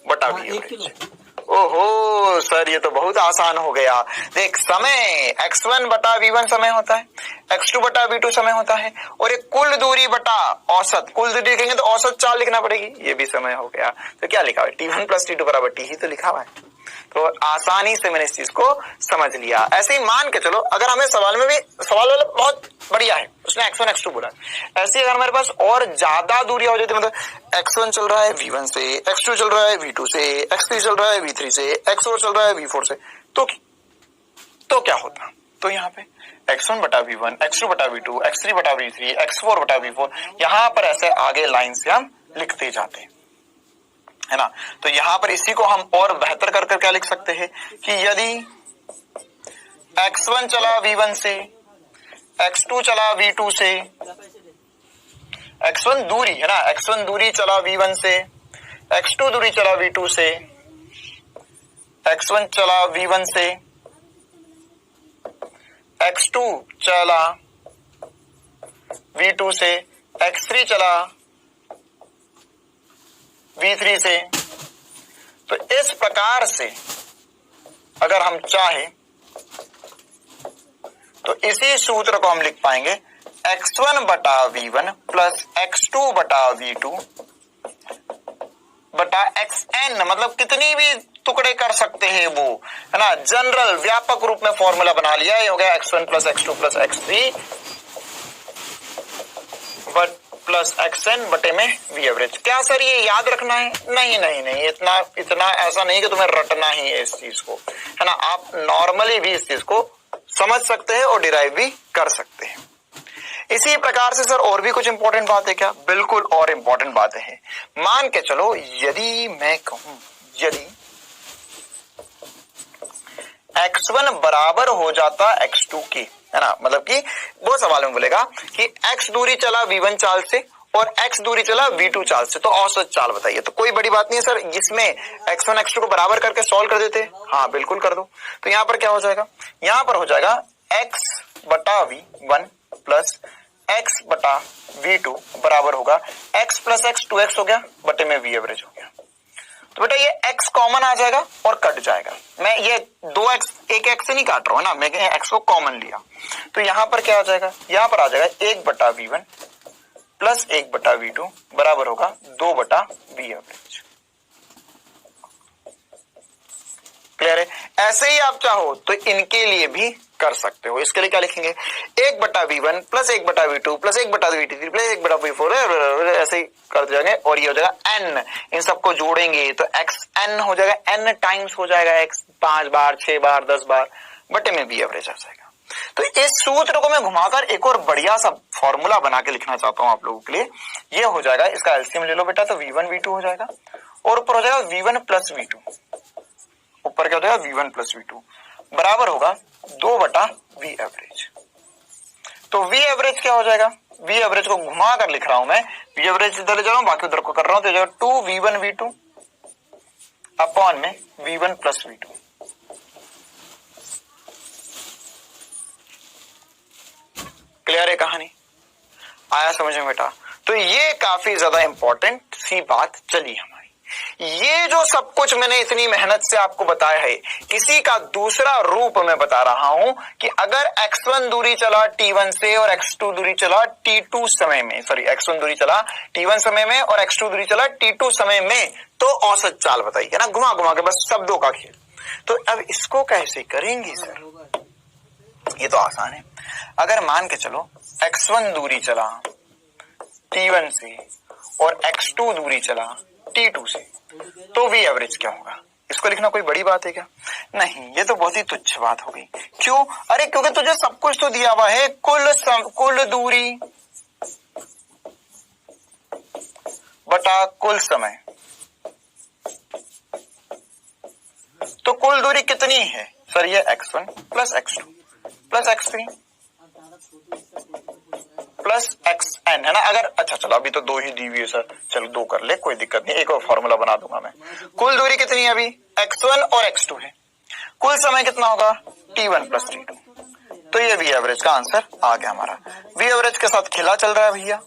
बटा v एवरेज। ओहो सर, ये तो बहुत आसान हो गया। देख, समय x1 बटा v1 समय होता है, x2 बटा v2 समय होता है, और एक कुल दूरी बटा औसत, कुल दूरी लिखेंगे तो औसत चाल लिखना पड़ेगी, ये भी समय हो गया। तो क्या लिखा है? t1 प्लस t2 बराबर t ही तो लिखा हुआ है। तो आसानी से मैंने इस चीज को समझ लिया। ऐसे ही मान के चलो, अगर हमें सवाल में भी, सवाल वाला बहुत बढ़िया है, उसने x1 x2 बोला, ऐसे ही अगर हमारे पास और ज्यादा दूरी हो जाती है, मतलब x1 चल रहा है v1 से, x2 चल रहा है v2 से, x3 चल रहा है v3 से, x4 चल रहा है v4 से, तो क्या होता? तो यहाँ पे x1 बटा v1, x2 बटा v2, x3 बटा v3, x4 बटा v4, यहाँ पर ऐसे आगे लाइन से हम लिखते जाते हैं, है ना। तो यहाँ पर इसी को हम और बेहतर कर क्या लिख सकते हैं कि यदि x1 चला v1 से, x2 चला v2 से, x1 दूरी है ना, x1 दूरी चला v1 से, x2 दूरी चला v2 से, x1 चला v1 से, x2 चला v2 से, x3 चला v3 से। तो इस प्रकार से अगर हम चाहे तो इसी सूत्र को हम लिख पाएंगे x1 बटा v1 प्लस x2 बटा v2 बटा xn, मतलब कितनी भी टुकड़े कर सकते हैं वो, है ना, जनरल व्यापक रूप में फॉर्मूला बना लिया। ये हो गया x1 plus x2 plus x3 plus xn बटे में v एवरेज। क्या सर ये याद रखना है? नहीं नहीं नहीं, इतना ऐसा नहीं कि तुम्हें रटना ही है इस चीज को, है ना, आप नॉर्मली भी इस चीज को समझ सकते हैं और डिराइव भी कर सकते हैं। इसी प्रकार से सर और भी कुछ इंपॉर्टेंट बात है क्या? बिल्कुल और इंपॉर्टेंट बातें हैं। मान के चलो यदि मैं कहूं, यदि x1 बराबर हो जाता x2 की, है ना, मतलब कि वो सवाल में बोलेगा कि x दूरी चला v1 चाल से और x दूरी चला v2 चाल से, तो औसत चाल बताइए। तो कोई बड़ी बात नहीं है सर, इसमें x1 x2 को बराबर करके सॉल्व कर देते हैं। हाँ बिल्कुल कर दो। तो यहां पर क्या हो जाएगा? यहां पर हो जाएगा x बटा v1 प्लस x बटा v2 बराबर होगा x प्लस x 2x हो गया बटे में v एवरेज हो गया। तो बेटा ये x कॉमन आ जाएगा और कट जाएगा। मैं ये 2x एक x से नहीं काट रहा हूं ना, मैं x को कॉमन लिया। तो यहां पर क्या आ जाएगा? यहां पर आ जाएगा 1 बटा v1 प्लस 1 बटा v2 बराबर होगा 2 बटा v एवरेज। क्लियर है? ऐसे ही आप चाहो तो इनके लिए भी कर सकते हो। इसके लिए क्या लिखेंगे? 1 बटा v1 प्लस 1 बटा v2 प्लस 1 बटा v3 प्लस 1 बटा v4, ऐसे ही करते जाएंगे और ये हो जाएगा n। इन सबको जोड़ेंगे तो xn हो जाएगा, n टाइम्स हो जाएगा x, 5 बार 6 बार 10 बार बटे में v एवरेज आ जाएगा। तो इस सूत्र को मैं घुमाकर एक और बढ़िया सा फॉर्मूला बना के लिखना चाहता हूं आप लोगों के लिए। ये हो जाएगा, इसका एलसीएम ले लो बेटा, तो v1 v2 हो जाएगा और ऊपर हो जाएगा v1 प्लस v2, ऊपर क्या हो जाएगा v1 प्लस v2 बराबर होगा 2 बटा v एवरेज। तो v एवरेज क्या हो जाएगा? v एवरेज को घुमा कर लिख रहा हूं मैं, v एवरेज इधर ले जा रहा हूं, बाकी उधर को कर रहा हूं, तो जाएगा 2v1 v2 अपॉन में v1 प्लस v2। क्लियर है कहानी? आया समझ में बेटा? तो ये काफी ज्यादा इंपॉर्टेंट सी बात चली हमारी। ये जो सब कुछ मैंने इतनी मेहनत से आपको बताया है, इसी का दूसरा रूप मैं बता रहा हूं कि अगर x1 दूरी चला t1 से और x2 दूरी चला t2 समय में, सॉरी x1 दूरी चला t1 समय में और x2 दूरी चला t2 समय में, तो औसत चाल बताइए ना, घुमा घुमा के, बस शब्दों का खेल। तो अब इसको कैसे करेंगे सर? ये तो आसान है। अगर मान के चलो x1 दूरी चला t1 से और x2 दूरी चला t2 से, तो v एवरेज क्या होगा? इसको लिखना कोई बड़ी बात है क्या? नहीं, ये तो बहुत ही तुच्छ बात हो गई। क्यों? अरे क्योंकि तुझे सब कुछ तो दिया हुआ है, कुल दूरी बटा कुल समय। तो कुल दूरी कितनी है सर? ये x1 plus x2 plus x3 plus xn, है ना। अगर अच्छा चलो अभी तो 2 ही दी हुई है सर, चलो 2 कर ले, कोई दिक्कत नहीं, एक और फॉर्मूला बना दूंगा मैं। कुल दूरी कितनी है? अभी x1 और x2 है। कुल समय कितना होगा? t1 plus t2। तो ये v एवरेज का आंसर आ गया हमारा। v एवरेज के साथ खेला चल रहा है भैया,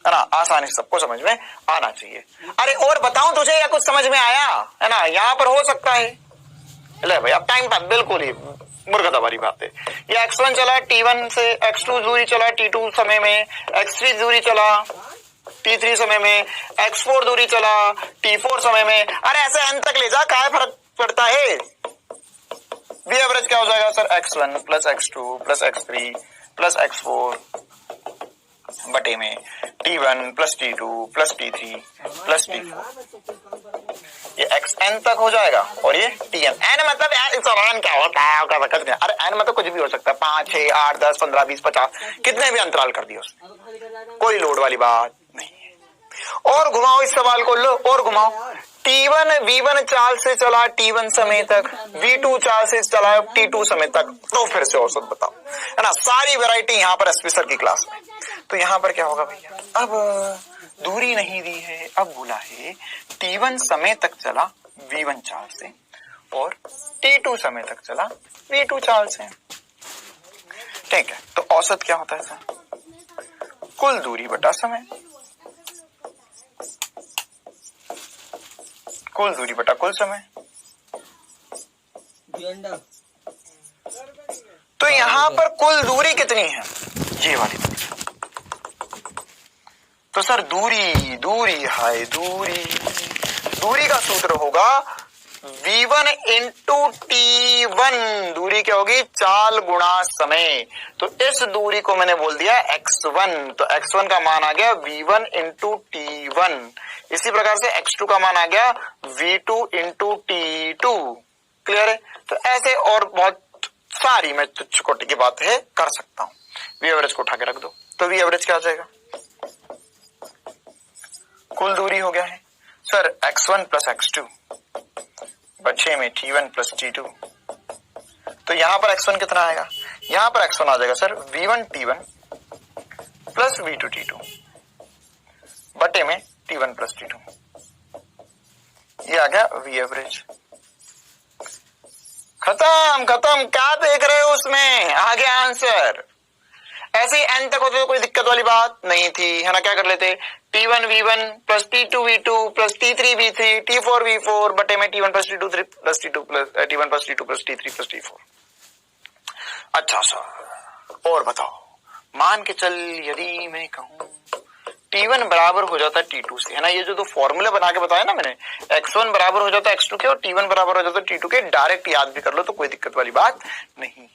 है ना, आसानी से सबको समझ में आना चाहिए। अरे और बताऊं तुझे या कुछ समझ में आया? है ना, यहां पर हो सकता है, ले भाई अब टाइम पर बिल्कुल ही मूर्खता वाली बात है। ये x1 चला t1 से, x2 दूरी चला t2 समय में, x3 दूरी चला t3 समय में, x4 दूरी चला t4 समय में। अरे ऐसे n तक ले जा, क्या फर्क पड़ता है? v एवरेज क्या हो जाएगा sir? x1 plus x2 plus x3 plus x4 बटे में t1 plus t2 plus t3 plus t4। ये xn तक हो जाएगा और ये tn। n मतलब n क्या होता है? अरे n मतलब कुछ भी हो सकता है, 5 6 8 10 15 20 50, कितने भी अंतराल कर दिए उसने, कोई लोड वाली बात नहीं है। और घुमाओ इस सवाल को, लो और घुमाओ। t1 v1 चाल से चला t1 समय तक, v2 चाल से चला t2 समय तक, तो फिर से औसत बताओ, है ना। सारी वैरायटी यहाँ पर एसपी सर की क्लास में। तो यहाँ पर क्या होगा भैया? अब दूरी नहीं दी है, अब बोला है t1 समय तक चला v1 चाल से और t2 समय तक चला v2 चाल से, ठीक है। तो औसत क्या होता है सर? कुल दूरी बटा समय, कुल दूरी बटा कुल समय। तो यहां पर कुल दूरी कितनी है? ये वाली। तो सर दूरी, दूरी हाय दूरी, दूरी का सूत्र होगा v1 इंटू t1। दूरी क्या होगी? चाल गुणा समय। तो इस दूरी को मैंने बोल दिया x1, तो x1 का मान आ गया v1 इंटू t1। इसी प्रकार से x2 का मान आ गया v2 इंटू t2। क्लियर है? तो ऐसे और बहुत सारी मैं तुच्छ कोटि की बात है कर सकता हूं। वी एवरेज को उठा के रख दो, तो वी एवरेज क्या आ जाएगा? कुल दूरी हो गया है सर x1 प्लस x2 बचे में t1 प्लस t2। तो यहां पर x1 कितना आएगा? यहां पर x1 आ जाएगा sir v1 t1 plus v2 t2 बटे में t1 प्लस t2। ये आ गया वी एवरेज। खत्म खत्म। क्या देख रहे हो उसमें? आ गया आंसर। ऐसे ही एन तक होते तो कोई दिक्कत वाली बात नहीं थी, है ना? क्या कर लेते? t1 v1 plus t2 v2 plus t3 v3 t4 v4 बटे में t1 plus t2 plus t2 plus t1 plus t2 plus t3 plus t4। अच्छा सर और बताओ, मान के चल यदि मैं कहूं t1 बराबर हो जाता है t2 से, है ना? ये जो दो फॉर्मूले बना के बताया ना मैंने, x1 बराबर हो जाता है x2 के और t1 बराबर हो जाता है t2 के, डायरेक्ट याद भी कर लो तो कोई दिक्कत वाली बात नहीं है।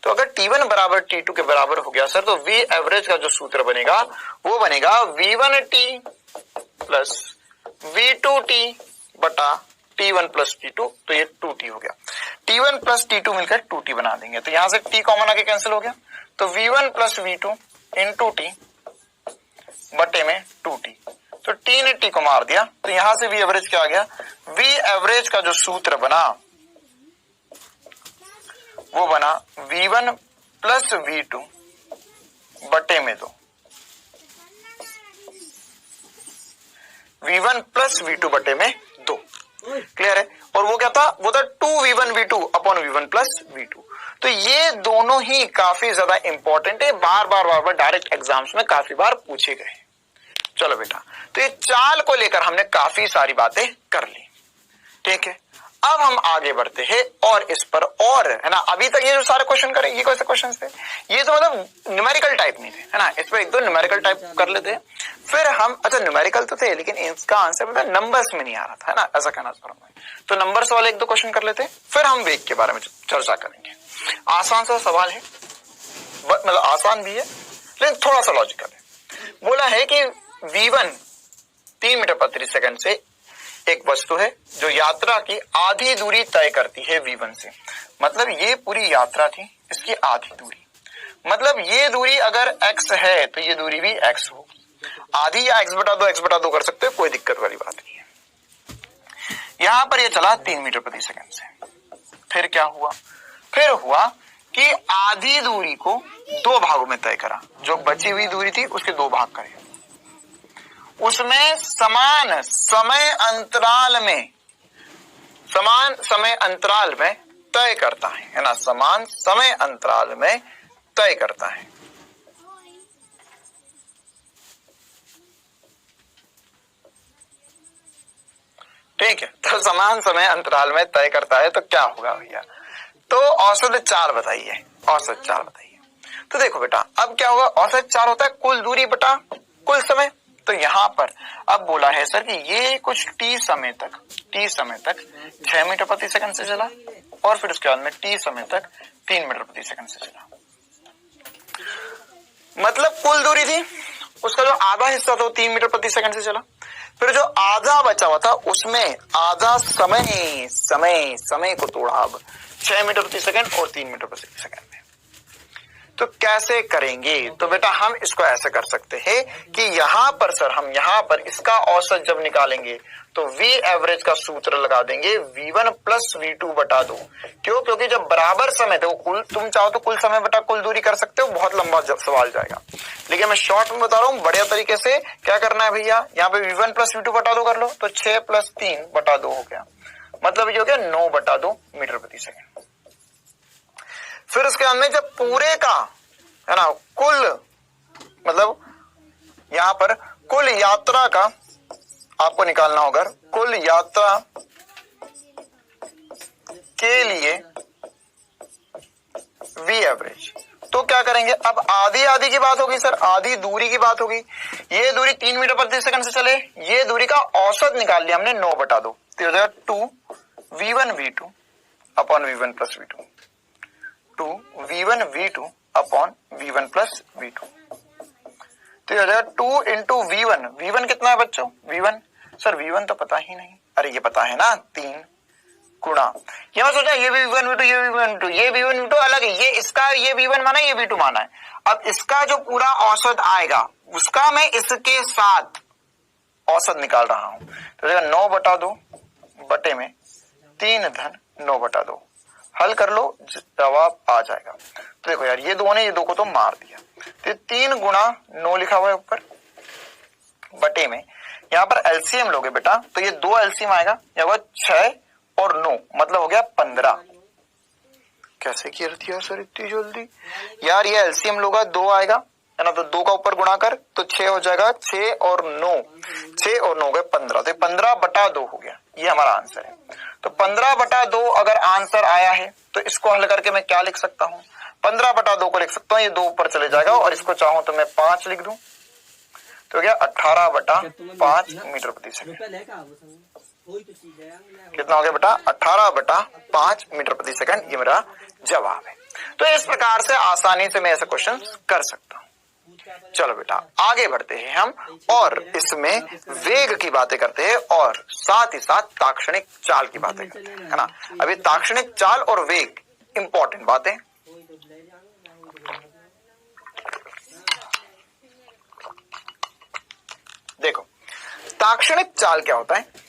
तो अगर t1 बराबर t2 के बराबर हो गया सर, तो वी एवरेज का जो सूत्र बनेगा वो बनेगा v1t प्लस v2t बटा t1 प्लस t2। तो ये 2t हो गया। t1 प्लस t2 मिलकर 2t बना देंगे, तो यहां से t कॉमन आके कैंसिल हो गया, तो v1 plus v2 into t बटे में 2t। तो t ने t को मार दिया, तो यहां से वी एवरेज क्या आ गया? वी एवरेज का जो सूत्र बना वो बना v1 प्लस v2 बटे में 2। v1 प्लस v2 बटे में 2। क्लियर है? और वो क्या था? वो था 2v1 v2 upon v1 plus v2। तो ये दोनों ही काफी ज्यादा इंपॉर्टेंट है, बार बार डायरेक्ट एग्जाम्स में काफी बार पूछे गए। चलो बेटा, तो ये चाल को लेकर हमने काफी सारी बातें कर ली, ठीक है? अब हम आगे बढ़ते हैं और इस पर, और है ना, अभी तक ये जो सारे क्वेश्चन करे, ये कौन से क्वेश्चन थे? ये तो मतलब न्यूमेरिकल टाइप नहीं थे, है ना? इस पर एक दो न्यूमेरिकल टाइप कर लेते हैं, फिर हम, अच्छा न्यूमेरिकल तो थे लेकिन इसका आंसर मतलब नंबर्स में नहीं आ रहा था, है ना? ऐसा कहना चाह रहा हूं मैं। तो नंबर्स वाले एक दो क्वेश्चन कर लेते हैं, फिर हम वेग के बारे में चर्चा करेंगे। आसान सा सवाल है, मतलब आसान भी है लेकिन थोड़ा सा लॉजिकल है। बोला है कि v1 3 मीटर प्रति सेकंड से एक वस्तु है जो यात्रा की आधी दूरी तय करती है v1 से। मतलब ये पूरी यात्रा थी, इसकी आधी दूरी, मतलब ये दूरी अगर x है तो ये दूरी भी x होगी। आधी या x बटा दो कर सकते हो, कोई दिक्कत वाली बात नहीं है। यहां पर ये चला 3 मीटर प्रति सेकंड से। फिर क्या हुआ? फिर हुआ कि आधी दूरी को 2 भागों में तय करा, जो बची हुई दूरी थी उसके 2 भाग करे, उसमें समान समय अंतराल में तय करता है ना? समान समय अंतराल में तय करता है। ठीक है, तो समान समय अंतराल में तय करता है तो क्या होगा भैया? तो औसत 4 बताइए, औसत 4 बताइए। तो देखो बेटा, अब क्या होगा? औसत 4 होता है कुल दूरी बटा कुल समय। तो यहां पर अब बोला है सर कि ये कुछ t समय तक 6 मीटर प्रति सेकंड से चला और फिर उसके बाद में t समय तक 3 मीटर प्रति सेकंड से चला। मतलब कुल दूरी थी, उसका जो आधा हिस्सा था वो 3 मीटर प्रति सेकंड से चला, फिर जो आधा बचा हुआ था उसमें आधा समय को तोड़ा अब 6 मीटर प्रति सेकंड और 3 मीटर प्रति सेकंड में। तो कैसे करेंगे? तो बेटा हम इसको ऐसे कर सकते हैं कि यहां पर सर, हम यहां पर इसका औसत जब निकालेंगे तो वी एवरेज का सूत्र लगा देंगे v1 प्लस v2 बटा 2। क्यों? क्योंकि जब बराबर समय थे, कुल, तुम चाहो तो कुल समय बटा कुल दूरी कर सकते हो, बहुत लंबा सवाल जाएगा, लेकिन मैं शॉर्ट में बता रहा हूं बढ़िया तरीके से। क्या करना है भैया? यहाँ पे v1 प्लस v2 बटा 2 कर लो, तो 6 प्लस 3 बटा 2 हो गया, मतलब ये हो गया 9 बटा 2 मीटर प्रति सेकंड। फिर उसके बाद में जब पूरे का, है ना, कुल, मतलब यहां पर कुल यात्रा का आपको निकालना होगा, कुल यात्रा के लिए वी एवरेज। तो क्या करें? करेंगे। अब आधी आधी की बात होगी सर, आधी दूरी की बात होगी। ये दूरी 3 मीटर प्रति सेकंड से चले, ये दूरी का औसत निकाल लिया हमने 9/2, तो हो जाएगा 2v1v2 upon v1 plus v2, 2v1v2 upon v1 plus v2, तो ये हो जाएगा 2 इंटू v1। v1 कितना है बच्चों? v1 सर v1 तो पता ही नहीं, अरे ये पता है ना 3 गुणा, ये मैं सोचा ये v1 v2 ये v1 v2 ये v1 v2 अलग है, ये इसका ये v1 माना है, ये v2 माना है। अब इसका जो पूरा औसत आएगा उसका मैं इसके साथ औसत निकाल रहा हूं, तो 9/2 बटे में 3 धन 9/2, हल कर लो जवाब आ जाएगा। तो देखो यार ये दो ने ये दो को तो मार दिया, तो 3 गुणा 9 लिखा हुआ है ऊपर, बटे में यहाँ पर एलसीएम लोगे बेटा तो ये 2 एलसीएम आएगा, यहाँ होगा 6 और 9 मतलब हो गया 15। कैसे किया दिया सर इतनी जल्दी यार, ये एलसीएम लोगा 2 आएगा है ना, तो 2 का ऊपर गुणा कर तो 6 हो जाएगा, 6 और 9 गए 15, तो 15/2 हो गया, ये हमारा आंसर है। तो 15/2 अगर आंसर आया है तो इसको हल करके मैं क्या लिख सकता हूँ? 15/2 को लिख सकता हूँ, ये 2 ऊपर चले जाएगा और इसको चाहूं तो मैं 5 लिख दूं, तो क्या 18/5 मीटर प्रति सेकंड। कितना हो गया बेटा? 18/5 मीटर प्रति सेकंड, ये मेरा जवाब है। तो इस प्रकार से आसानी से मैं ऐसे क्वेश्चन कर सकता हूं। चलो बेटा आगे बढ़ते हैं हम और इसमें वेग की बातें करते हैं और साथ ही साथ ताक्षणिक चाल की बातें करते हैं, है ना। अभी ताक्षणिक चाल और वेग इंपॉर्टेंट बातें। देखो ताक्षणिक चाल क्या होता है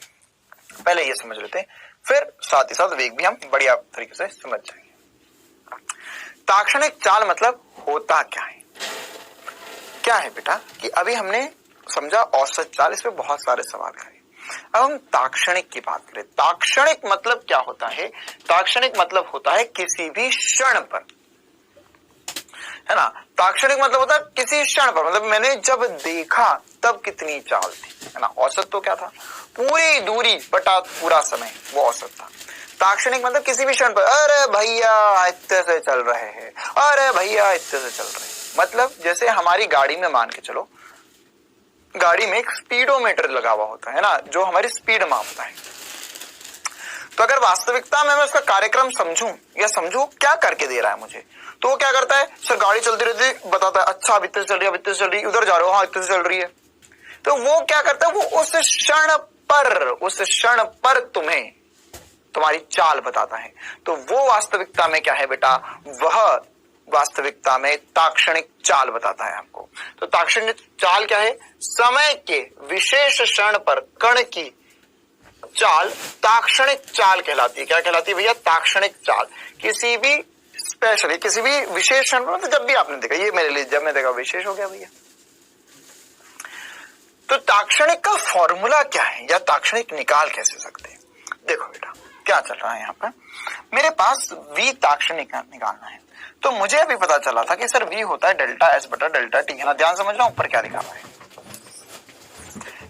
पहले ये समझ लेते हैं, फिर साथ ही साथ वेग भी हम बढ़िया तरीके से समझ जाएंगे। ताक्षणिक चाल मतलब होता क्या है? क्या है बेटा कि अभी हमने समझा औसत चाल, इस पे बहुत सारे सवाल करे। अब हम ताक्षणिक की बात करें। ताक्षणिक मतलब क्या होता है? ताक्षणिक मतलब होता है किसी भी क्षण पर, है ना। ताक्षणिक मतलब होता है किसी क्षण पर, मतलब मैंने जब देखा तब कितनी चाल थी, है ना। औसत तो क्या था? पूरी दूरी बटा पूरा समय, वो औसत था। ताक्षणिक मतलब किसी भी क्षण पर, अरे भैया इतने से चल रहे हैं, अरे भैया इतने से चल रहे हैं। मतलब जैसे हमारी गाड़ी में मान के चलो, गाड़ी में एक स्पीडोमीटर लगा हुआ होता है ना, जो हमारी स्पीड मापता है। तो अगर वास्तविकता में मैं उसका कार्यक्रम समझूं या समझूं क्या करके दे रहा है मुझे, तो वो क्या करता है? सर गाड़ी चलती रहती बताता है, अच्छा अब इतने से चल रही है, अब इतने से चल रही है, उधर जा रहे हो, हाँ इतने से चल रही है। तो वो क्या करता है? वो उस क्षण पर तुम्हें तुम्हारी चाल बताता है। तो वो वास्तविकता में क्या है बेटा? वह वास्तविकता में ताक्षणिक चाल बताता है हमको। तो ताक्षणिक चाल क्या है? समय के विशेष क्षण पर कण की चाल ताक्षणिक चाल कहलाती है। क्या कहलाती है भैया? ताक्षणिक चाल। किसी भी स्पेशली किसी भी विशेष क्षण पर, मतलब जब भी आपने देखा, ये मेरे लिए जब मैं देखा विशेष हो गया भैया। तो ताक्षणिक का फॉर्मूला क्या है या ताक्षणिक निकाल कैसे सकते हैं? देखो बेटा क्या चल रहा है यहाँ पर, मेरे पास v ताक्षणिक निकालना है। तो मुझे अभी पता चला था कि सर v होता है डेल्टा s बटा डेल्टा t, है ना। ध्यान समझ रहा हूं ऊपर क्या लिखा हुआ है।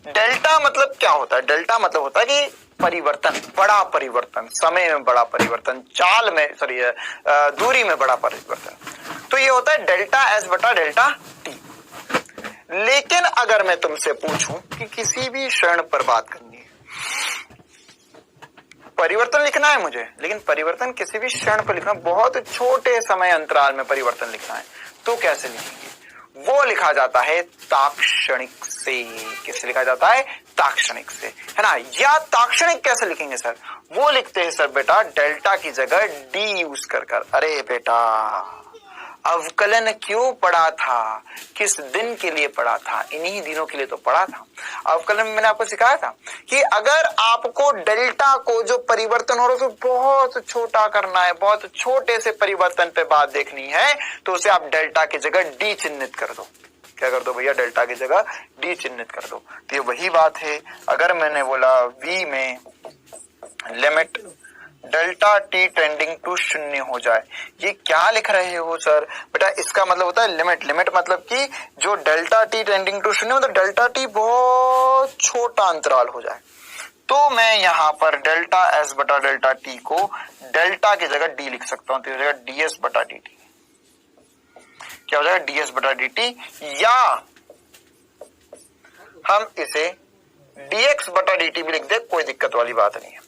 डेल्टा मतलब क्या होता है? डेल्टा मतलब होता है कि परिवर्तन, बड़ा परिवर्तन, समय में बड़ा परिवर्तन, चाल में सॉरी दूरी में बड़ा परिवर्तन। तो ये होता है डेल्टा s बटा डेल्टा t। लेकिन अगर मैं तुमसे पूछूं कि किसी भी क्षण पर बात करनी है, परिवर्तन लिखना है मुझे, लेकिन परिवर्तन किसी भी क्षण पर लिखना, बहुत छोटे समय अंतराल में परिवर्तन लिखना है, तो कैसे लिखेंगे? वो लिखा जाता है ताक्षणिक से। किससे लिखा जाता है? ताक्षणिक से, है ना। या ताक्षणिक कैसे लिखेंगे सर? वो लिखते हैं सर बेटा डेल्टा की जगह डी यूज कर। अरे बेटा अवकलन क्यों पढ़ा था? किस दिन के लिए पढ़ा था? इन्हीं दिनों के लिए तो पढ़ा था। अवकलन में मैंने आपको सिखाया था कि अगर आपको डेल्टा को जो परिवर्तन हो रहा है उसको बहुत छोटा करना है, बहुत छोटे से परिवर्तन पे बात देखनी है, तो उसे आप डेल्टा की जगह डी चिन्हित कर दो। क्या कर दो भैया? डेल्टा की जगह डी चिन्हित कर दो। तो ये वही बात है, अगर मैंने बोला v में limit delta T tending to 0 हो जाए, ये क्या लिख रहे हो सर? बेटा इसका मतलब होता है लिमिट मतलब कि जो डेल्टा टी टेंडिंग टू 0 मतलब डेल्टा टी बहुत छोटा अंतराल हो जाए। तो मैं यहाँ पर डेल्टा एस बटा डेल्टा टी को डेल्टा की जगह डी लिख सकता हूँ, तो हो जाएगा ds बटा dt। क्या हो जाएगा, ds बटा dt, या हम इसे dx बटा dt भी लिख दे, कोई दिक्कत वाली बात नहीं है।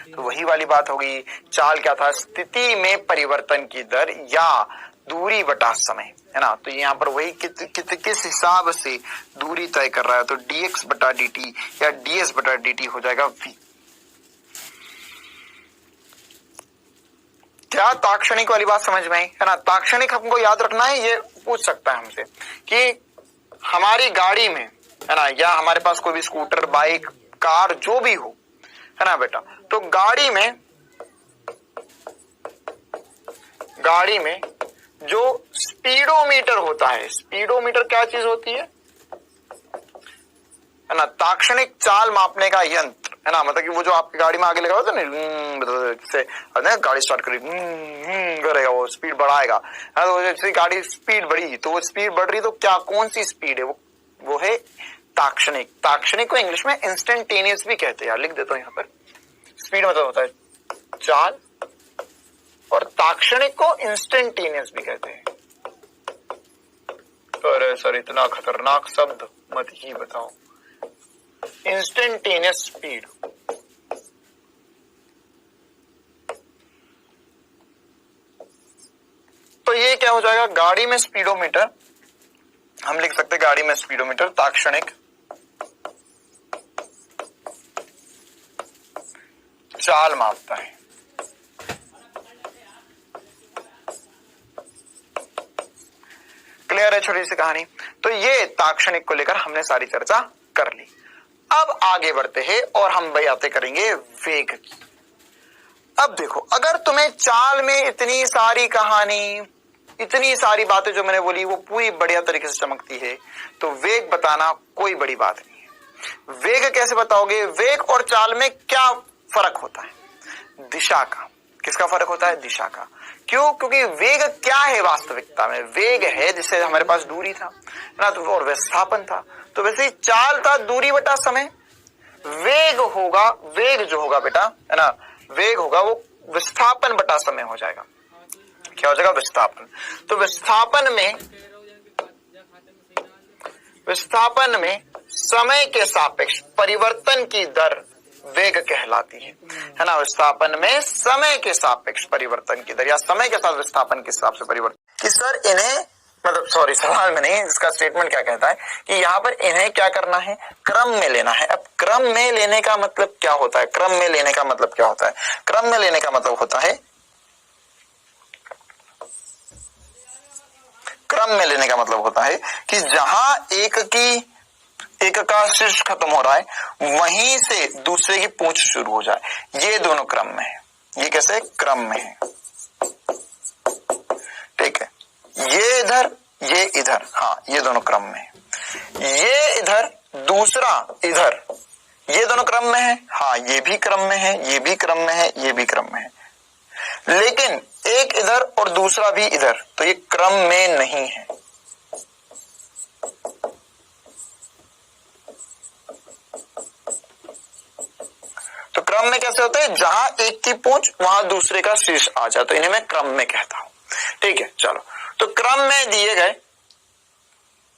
तो वही वाली बात होगी, चाल क्या था, स्थिति में परिवर्तन की दर या दूरी बटा समय, है ना। तो यहाँ पर वही किस हिसाब से दूरी तय कर रहा है, तो dx बटा dt या ds बटा dt हो जाएगा v। क्या ताक्षणिक वाली बात समझ में आई, है ना। ताक्षणिक हमको याद रखना है, ये पूछ सकता है हमसे कि हमारी गाड़ी में, है ना, या हमारे पास कोई भी स्कूटर, बाइक, कार जो भी हो, है ना बेटा, तो गाड़ी में जो स्पीडोमीटर होता है, स्पीडोमीटर क्या चीज होती है ना, ताक्षणिक चाल मापने का यंत्र, है ना। मतलब कि वो जो आपकी गाड़ी में आगे लगा होता है ना, गाड़ी स्टार्ट करेगा, वो स्पीड बढ़ाएगा, है तो जैसे गाड़ी स्पीड बढ़ी, तो वो स्पीड बढ़ रही, तो क्या कौन सी स्पीड है, वो है ताक्षणिक। ताक्षणिक को इंग्लिश में इंस्टेंटेनियस भी कहते हैं यार, लिख देता हूं यहाँ पर। स्पीड मतलब होता है चाल, और ताक्षणिक को इंस्टेंटेनियस भी कहते हैं। अरे सर इतना खतरनाक शब्द मत ही बताओ, इंस्टेंटेनियस स्पीड। तो ये क्या हो जाएगा, गाड़ी में स्पीडोमीटर, हम लिख सकते गाड़ी में स्पीडोमीटर ताक्षणिक चाल मापता है। क्लियर है छोटी सी कहानी। तो ये ताक्षणिक को लेकर हमने सारी चर्चा कर ली। अब आगे बढ़ते हैं और हम बातें करेंगे वेग की। अब देखो, अगर तुम्हें चाल में इतनी सारी कहानी, इतनी सारी बातें जो मैंने बोली वो पूरी बढ़िया तरीके से चमकती है, तो वेग बताना कोई बड़ी बात नहीं है। वेग कैसे बताओगे, वेग और चाल में क्या फर्क होता है, दिशा का। किसका फर्क होता है, दिशा का। क्यों, क्योंकि वेग क्या है वास्तविकता में, वेग है जिससे हमारे पास दूरी था ना, तो और विस्थापन था। तो वैसे ही चाल था दूरी बटा समय, वेग होगा, वेग जो होगा बेटा, है ना, वेग होगा वो विस्थापन बटा समय हो जाएगा। क्या हो जाएगा, विस्थापन। तो विस्थापन में समय के सापेक्ष परिवर्तन की दर वेग कहलाती है ना। विस्थापन में समय के सापेक्ष परिवर्तन की दर या समय के साथ विस्थापन के हिसाब से परिवर्तन, कि सर इन्हें, मतलब सॉरी सवाल में नहीं, इसका स्टेटमेंट क्या कहता है कि यहाँ पर इन्हें क्या करना है, क्रम में लेना है। अब क्रम में लेने का मतलब क्या होता है, क्रम में लेने का मतलब क्या होता है, क्रम में लेने का मतलब होता है, क्रम में लेने का मतलब होता है कि जहां एक का शीर्ष खत्म हो रहा है वहीं से दूसरे की पूंछ शुरू हो जाए, ये दोनों क्रम में है। ये कैसे क्रम में है, ठीक है, ये इधर ये इधर, हाँ ये दोनों क्रम में है। ये इधर दूसरा इधर, ये दोनों क्रम में है, हाँ ये भी क्रम में है, ये भी क्रम में है, ये भी क्रम में है। लेकिन एक इधर और दूसरा भी इधर, तो ये क्रम में नहीं है। तो क्रम में कैसे होता है, जहां एक की पूंछ वहां दूसरे का शीर्ष आ जाए, तो इन्हें मैं क्रम में कहता हूं। ठीक है, चलो, तो क्रम में दिए गए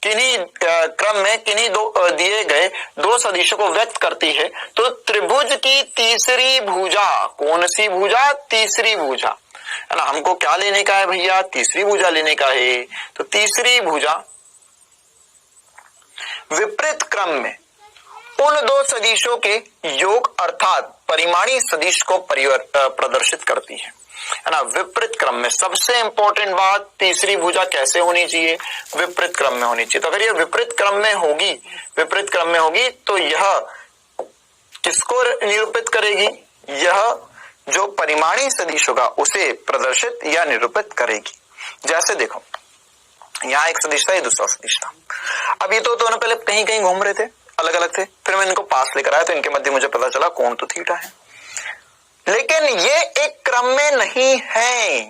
दिए गए दो सदिशों को व्यक्त करती है। तो त्रिभुज की तीसरी भुजा, कौन सी भुजा, तीसरी भुजा, है ना। हमको क्या लेने का है भैया, तीसरी भुजा लेने का है। तो तीसरी भुजा विपरीत क्रम में उन दो सदिशों के योग अर्थात परिमाणी सदिश को प्रदर्शित करती है ना। विपरीत क्रम में सबसे इंपॉर्टेंट बात, तीसरी भुजा कैसे होनी चाहिए, विपरीत क्रम में होनी चाहिए। तो अगर ये विपरीत क्रम में होगी तो यह किसको निरूपित करेगी, यह जो परिमाणी सदिश होगा उसे प्रदर्शित या निरूपित करेगी। जैसे देखो, यहाँ एक सदिश था, ये दूसरा सदिश था। अब ये तो दोनों पहले कहीं कहीं घूम रहे थे, अलग अलग थे, फिर मैं इनको पास लेकर आया तो इनके मध्य मुझे पता चला कोण तो थीटा है, लेकिन ये एक क्रम में नहीं है,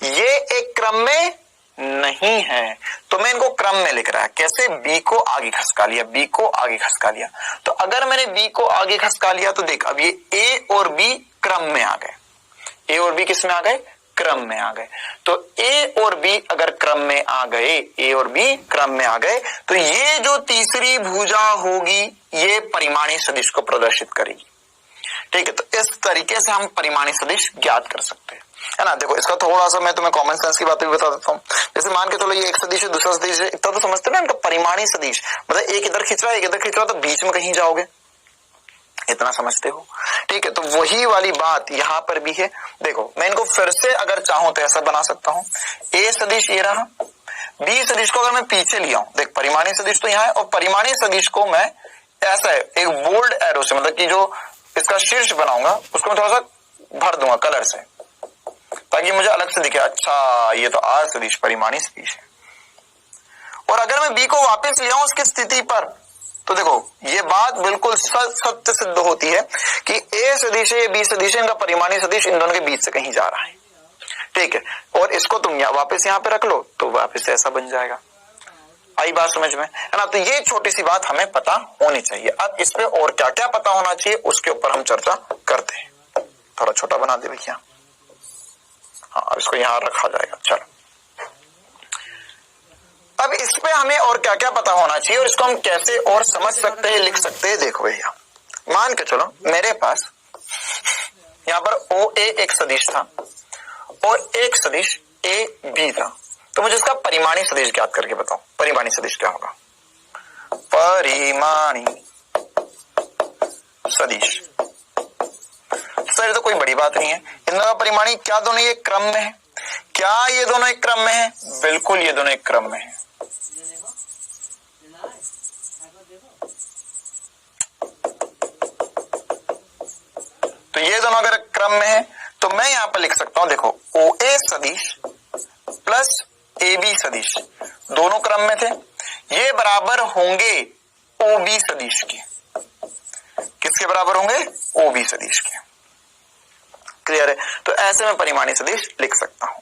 ये एक क्रम में नहीं है। तो मैं इनको क्रम में लिख रहा है, कैसे, बी को आगे खसका लिया, बी को आगे खसका लिया। तो अगर मैंने बी को आगे खसका लिया तो देख, अब ये ए और बी क्रम में आ गए, ए और बी किस में आ गए, क्रम में आ गए। तो ए और बी अगर क्रम में आ गए, ए और बी क्रम में आ गए, तो ये जो तीसरी भुजा होगी ये परिमाणी सदिश को प्रदर्शित करेगी। ठीक है, तो इस तरीके से हम परिमाणी सदिश ज्ञात कर सकते हैं, है ना। देखो इसका थोड़ा सा मैं तुम्हें कॉमन सेंस की बातें भी बता देता हूँ। जैसे मान के चलो ये एक सदिश है, दूसरा सदिश है, इतना तो समझते हैं ना इनका परिमाणी सदिश, मतलब एक इधर खींच रहा है एक इधर खींच रहा है, तो बीच में कहीं जाओगे, इतना समझते हो। ठीक है, तो वही वाली बात यहां पर भी है। देखो मैं इनको फिर से अगर चाहूं तो ऐसा बना सकता हूं, ए सदिश ये रहा, बी सदिश को अगर मैं पीछे लिया हूं, देख परिमाणी सदिश तो यहाँ है, और परिमाणी सदिश को मैं ऐसा है एक बोल्ड एरो से, मतलब कि जो इसका शीर्ष बनाऊंगा उसको मैं थोड़ा सा भर दूंगा कलर से, ताकि मुझे अलग से दिखे, अच्छा ये तो आर सदिश परिमाणी सदिश है। और अगर मैं बी को वापस ले आऊं उसकी स्थिति पर, तो देखो ये बात बिल्कुल सत्य सिद्ध होती है कि ए सदिश है बी सदिश है, इनका परिमाणी सदिश इन दोनों के बीच से कहीं जा रहा है। ठीक है, और इसको तुम वापस यहाँ पे रख लो तो वापस ऐसा बन जाएगा। आई बात समझ में, है ना। तो ये छोटी सी बात हमें पता होनी चाहिए। अब इस पे और क्या क्या पता होना चाहिए उसके ऊपर हम चर्चा करते हैं। थोड़ा छोटा बना दे भैया, हाँ अब इसको यहां रखा जाएगा। चलो अब इस पे हमें और क्या क्या पता होना चाहिए और इसको हम कैसे और समझ सकते हैं, लिख सकते हैं। देखो भैया मान के चलो मेरे पास यहाँ पर ओ ए एक सदिश था और एक सदिश ए बी था, तो मुझे इसका परिमाणी सदिश ज्ञात करके बताओ। परिमाणी सदिश क्या होगा? परिमाणी सदिश, सर ये तो कोई बड़ी बात नहीं है, इन दोनों का परिमाणी क्या दोनों ये क्रम में है? क्या ये दोनों एक क्रम में है? बिल्कुल ये दोनों एक क्रम में है। तो ये दोनों अगर क्रम में है तो मैं यहां पर लिख सकता हूं, देखो ओ ए सदिश प्लस ए बी सदिश दोनों क्रम में थे, ये बराबर होंगे ओ बी सदिश के। किसके बराबर होंगे? ओ बी सदिश के। क्लियर है? तो ऐसे में परिमाणी सदिश लिख सकता हूं।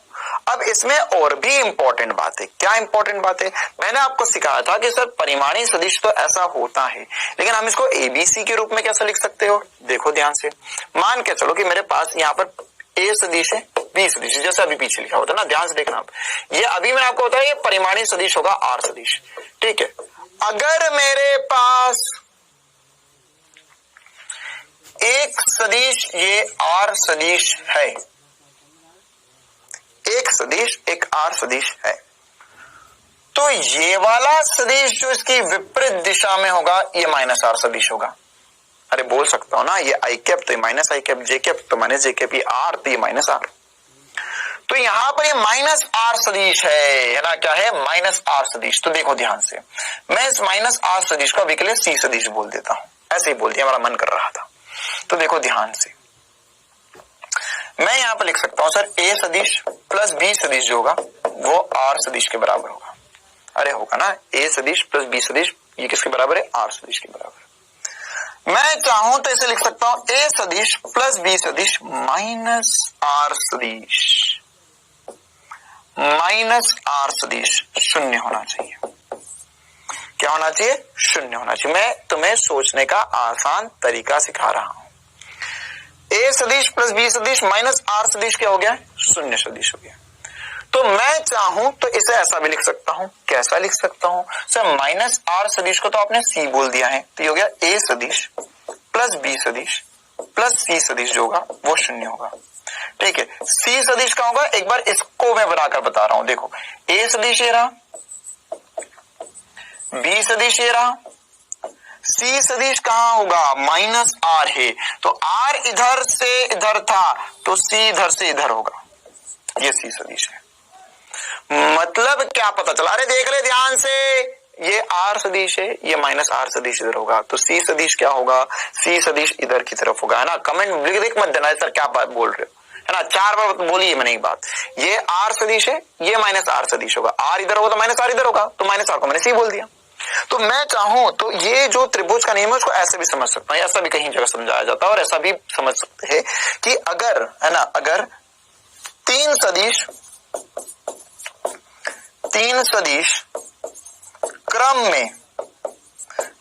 अब इसमें और भी इंपॉर्टेंट बात है। क्या इंपॉर्टेंट बात है? मैंने आपको सिखाया था कि सर परिमाणी सदिश तो ऐसा होता है, लेकिन हम इसको एबीसी के रूप में कैसे लिख सकते हो? देखो ध्यान से, मान के चलो कि मेरे पास यहाँ पर ए सदिश है बी सदिश, जैसे अभी पीछे लिखा होता है ना, ध्यान से देखना आप। ये अभी मैंने आपको बताया ये परिमाणी सदिश होगा आर सदिश। ठीक है, अगर मेरे पास एक सदिश ये आर सदिश है, एक सदिश एक आर सदिश है, तो ये वाला सदिश जो इसकी विपरीत दिशा में होगा ये माइनस आर सदिश होगा। अरे बोल सकता हूं ना, ये आई कैप तो ये माइनस आई कैप, जे कैप तो माइनस जे कैप, ये आर तो ये माइनस आर। तो यहां पर ये माइनस आर सदिश है ना, क्या है? माइनस आर सदिश। तो देखो ध्यान से, मैं इस माइनस आर सदिश को अभी के लिए सी सदिश बोल देता हूं, ऐसे ही बोल दिया, हमारा मन कर रहा था। तो देखो ध्यान से, मैं यहां पर लिख सकता हूं सर ए सदिश प्लस बी सदिश जो होगा वो आर सदिश के बराबर होगा। अरे होगा ना, ए सदिश प्लस बी सदिश ये किसके बराबर है? आर सदिश के बराबर। मैं चाहूं तो इसे लिख सकता हूं ए सदिश प्लस बी सदिश माइनस आर सदिश, माइनस आर सदिश शून्य होना चाहिए। क्या होना चाहिए? शून्य होना चाहिए। मैं तुम्हें सोचने का आसान तरीका सिखा रहा हूं। ए सदिश प्लस बी सदिश माइनस आर सदिश क्या हो गया? शून्य सदिश हो गया। तो मैं चाहूं तो इसे ऐसा भी लिख सकता हूं। कैसा लिख सकता हूं सर? माइनस आर सदिश को तो आपने सी बोल दिया है, तो ये हो गया ए सदिश प्लस बी सदिश प्लस सी सदिश जो होगा वो शून्य होगा। ठीक है, सी सदिश का होगा, एक बार इसको मैं बनाकर बता रहा हूं। देखो ए सदिश ये रहा, बी सदिश ये रहा, सी सदिश कहां होगा? माइनस आर है, तो आर इधर से इधर था तो सी इधर से इधर होगा, ये सी सदिश है। मतलब क्या पता चला? अरे देख ले ध्यान से, ये आर सदिश है, ये माइनस आर सदिश इधर होगा, तो सी सदिश क्या होगा? सी सदिश इधर की तरफ होगा, है ना। कमेंट लिख मत देना सर क्या बात बोल रहे हो, है ना। 4 बार बोली मैंने एक बात, ये आर सदिश है, ये माइनस आर सदिश होगा, आर इधर होगा तो माइनस आर इधर होगा, तो माइनस आर को मैंने सी बोल दिया। तो मैं चाहूं तो ये जो त्रिभुज का नियम है उसको ऐसे भी समझ सकता हूं, ऐसा भी कहीं जगह समझाया जाता है, और ऐसा भी समझ सकते हैं कि अगर, है ना, अगर तीन सदिश क्रम में